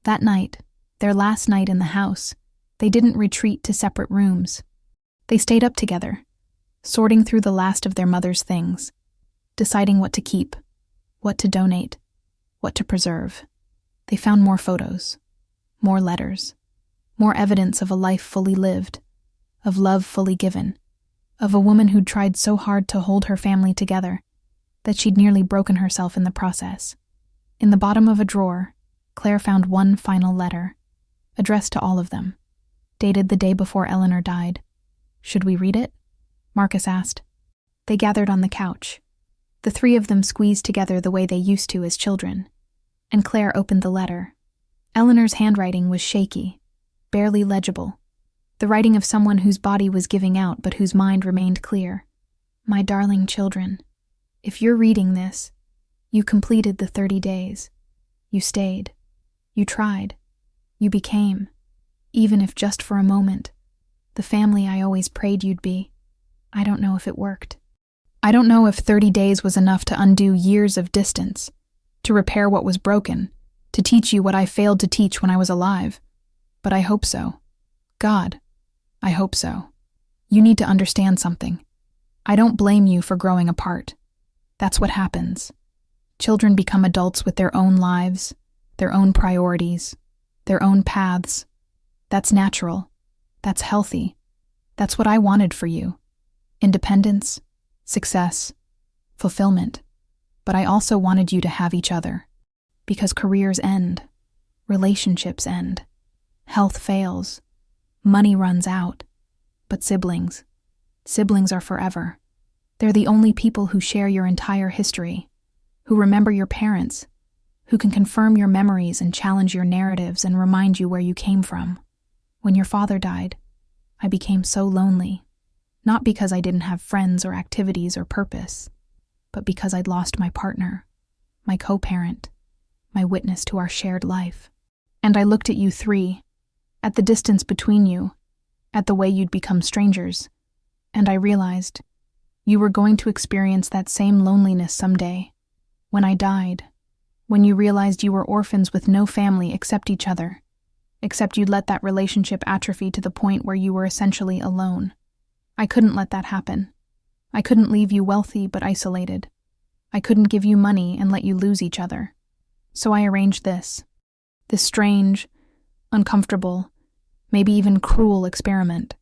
That night, their last night in the house, they didn't retreat to separate rooms. They stayed up together, sorting through the last of their mother's things, deciding what to keep, what to donate, what to preserve. They found more photos, more letters, more evidence of a life fully lived, of love fully given, of a woman who'd tried so hard to hold her family together that she'd nearly broken herself in the process. In the bottom of a drawer, Claire found one final letter, addressed to all of them, dated the day before Eleanor died. Should we read it? Marcus asked. They gathered on the couch. The three of them squeezed together the way they used to as children, and Claire opened the letter. Eleanor's handwriting was shaky, barely legible, the writing of someone whose body was giving out but whose mind remained clear. My darling children, if you're reading this, you completed the 30 days. You stayed. You tried. You became, even if just for a moment, the family I always prayed you'd be. I don't know if it worked. I don't know if 30 days was enough to undo years of distance, to repair what was broken, to teach you what I failed to teach when I was alive. But I hope so. God, I hope so. You need to understand something. I don't blame you for growing apart. That's what happens. Children become adults with their own lives, their own priorities, their own paths. That's natural. That's healthy. That's what I wanted for you. Independence, success, fulfillment. But I also wanted you to have each other. Because careers end, relationships end, health fails, money runs out. But siblings are forever. They're the only people who share your entire history, who remember your parents, who can confirm your memories and challenge your narratives and remind you where you came from. When your father died, I became so lonely, not because I didn't have friends or activities or purpose, but because I'd lost my partner, my co-parent, my witness to our shared life. And I looked at you three, at the distance between you, at the way you'd become strangers, and I realized you were going to experience that same loneliness someday. When I died, when you realized you were orphans with no family except each other, except you'd let that relationship atrophy to the point where you were essentially alone. I couldn't let that happen. I couldn't leave you wealthy but isolated. I couldn't give you money and let you lose each other. So I arranged this strange, uncomfortable, maybe even cruel experiment,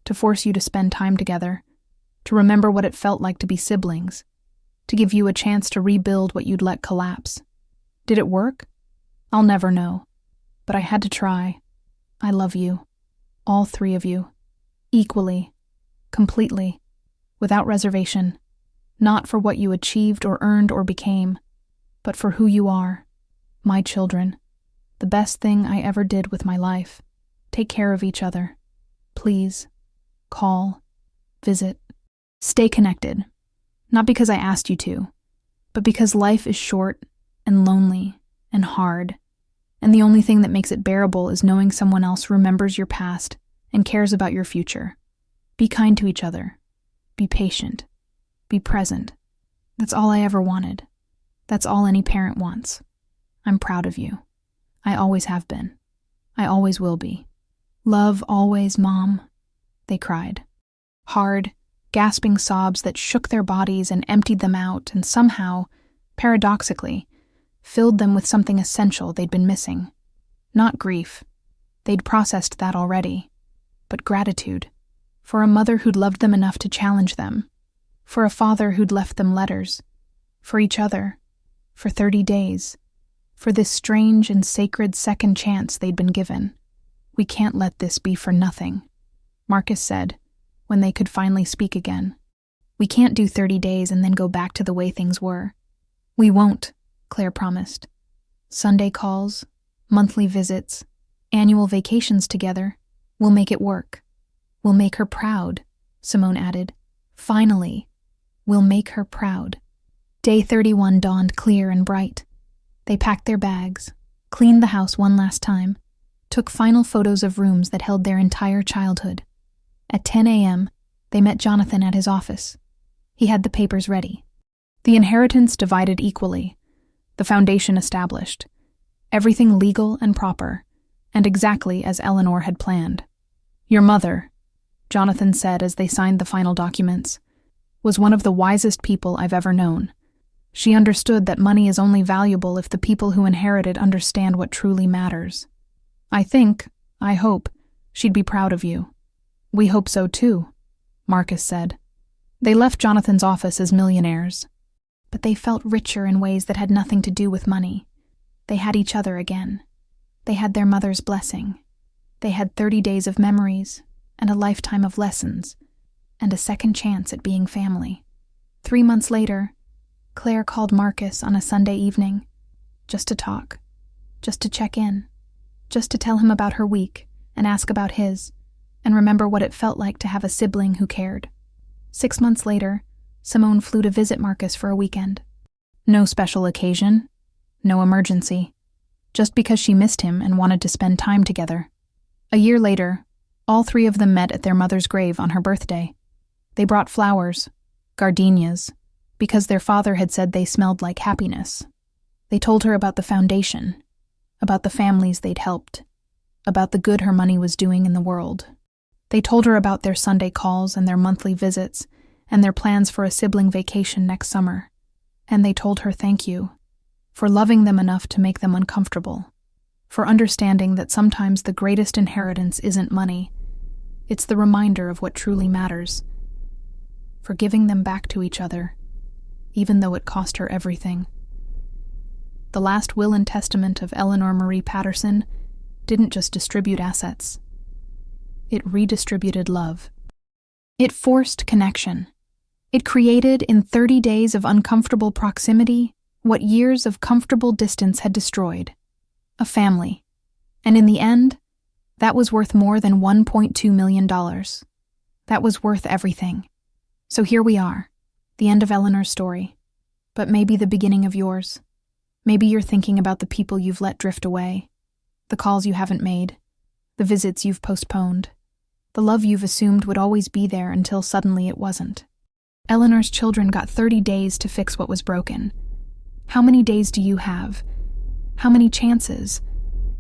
to force you to spend time together, to remember what it felt like to be siblings, to give you a chance to rebuild what you'd let collapse. Did it work? I'll never know. But I had to try. I love you. All three of you. Equally. Completely. Without reservation. Not for what you achieved or earned or became, but for who you are. My children. The best thing I ever did with my life. Take care of each other. Please. Call. Visit. Stay connected. Not because I asked you to, but because life is short and lonely and hard, and the only thing that makes it bearable is knowing someone else remembers your past and cares about your future. Be kind to each other. Be patient. Be present. That's all I ever wanted. That's all any parent wants. I'm proud of you. I always have been. I always will be. Love always, Mom, they cried. Hard, gasping sobs that shook their bodies and emptied them out and somehow, paradoxically, filled them with something essential they'd been missing. Not grief. They'd processed that already. But gratitude. For a mother who'd loved them enough to challenge them. For a father who'd left them letters. For each other. For 30 days. For this strange and sacred second chance they'd been given. We can't let this be for nothing, Marcus said, when they could finally speak again. We can't do 30 days and then go back to the way things were. We won't, Claire promised. Sunday calls, monthly visits, annual vacations together. We'll make it work. We'll make her proud, Simone added. Finally, we'll make her proud. Day 31 dawned clear and bright. They packed their bags, cleaned the house one last time, took final photos of rooms that held their entire childhood. At 10 a.m., they met Jonathan at his office. He had the papers ready. The inheritance divided equally, the foundation established, everything legal and proper, and exactly as Eleanor had planned. Your mother, Jonathan said as they signed the final documents, was one of the wisest people I've ever known. She understood that money is only valuable if the people who inherit it understand what truly matters. I hope, she'd be proud of you. We hope so too, Marcus said. They left Jonathan's office as millionaires, but they felt richer in ways that had nothing to do with money. They had each other again. They had their mother's blessing. They had 30 days of memories, and a lifetime of lessons, and a second chance at being family. 3 months later, Claire called Marcus on a Sunday evening, just to talk, just to check in, just to tell him about her week and ask about his, and remember what it felt like to have a sibling who cared. 6 months later, Simone flew to visit Marcus for a weekend. No special occasion, no emergency, just because she missed him and wanted to spend time together. A year later, all three of them met at their mother's grave on her birthday. They brought flowers, gardenias, because their father had said they smelled like happiness. They told her about the foundation, about the families they'd helped, about the good her money was doing in the world. They told her about their Sunday calls and their monthly visits and their plans for a sibling vacation next summer. And they told her thank you for loving them enough to make them uncomfortable, for understanding that sometimes the greatest inheritance isn't money. It's the reminder of what truly matters, for giving them back to each other, even though it cost her everything. The last will and testament of Eleanor Marie Patterson didn't just distribute assets. It redistributed love. It forced connection. It created, in 30 days of uncomfortable proximity, what years of comfortable distance had destroyed. A family. And in the end, that was worth more than $1.2 million. That was worth everything. So here we are, the end of Eleanor's story. But maybe the beginning of yours. Maybe you're thinking about the people you've let drift away, the calls you haven't made, the visits you've postponed, the love you've assumed would always be there until suddenly it wasn't. Eleanor's children got 30 days to fix what was broken. How many days do you have? How many chances?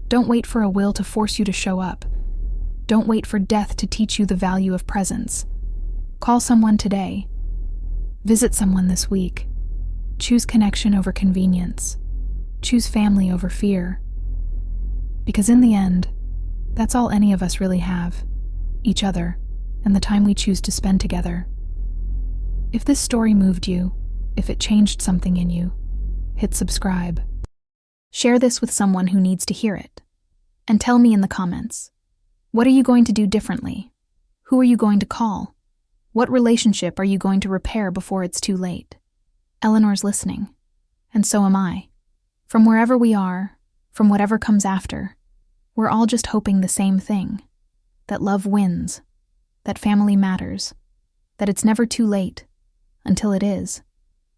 Don't wait for a will to force you to show up. Don't wait for death to teach you the value of presence. Call someone today. Visit someone this week. Choose connection over convenience. Choose family over fear. Because in the end, that's all any of us really have. Each other, and the time we choose to spend together. If this story moved you, if it changed something in you, hit subscribe. Share this with someone who needs to hear it. And tell me in the comments, what are you going to do differently? Who are you going to call? What relationship are you going to repair before it's too late? Eleanor's listening, and so am I. From wherever we are, from whatever comes after, we're all just hoping the same thing. That love wins, that family matters, that it's never too late, until it is.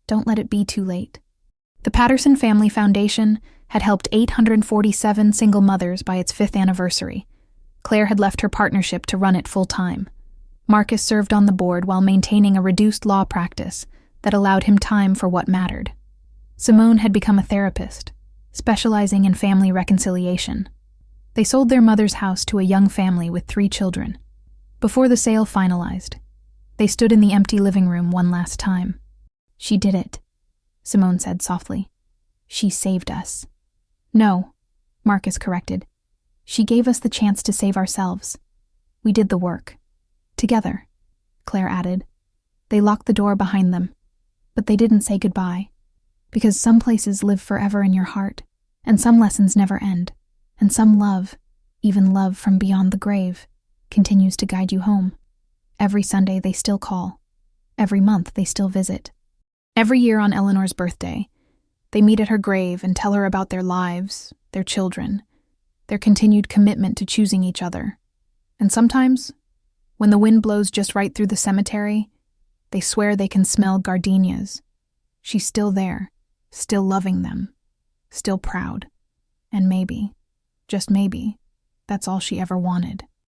Don't let it be too late. The Patterson Family Foundation had helped 847 single mothers by its 5th anniversary. Claire had left her partnership to run it full-time. Marcus served on the board while maintaining a reduced law practice that allowed him time for what mattered. Simone had become a therapist, specializing in family reconciliation. They sold their mother's house to a young family with 3 children. Before the sale finalized, they stood in the empty living room one last time. "She did it," Simone said softly. "She saved us." "No," Marcus corrected. "She gave us the chance to save ourselves. We did the work. Together," Claire added. They locked the door behind them, but they didn't say goodbye. Because some places live forever in your heart, and some lessons never end, and some love, even love from beyond the grave, continues to guide you home. Every Sunday they still call. Every month they still visit. Every year on Eleanor's birthday, they meet at her grave and tell her about their lives, their children, their continued commitment to choosing each other. And sometimes, when the wind blows just right through the cemetery, they swear they can smell gardenias. She's still there, still loving them, still proud. And maybe, just maybe, that's all she ever wanted.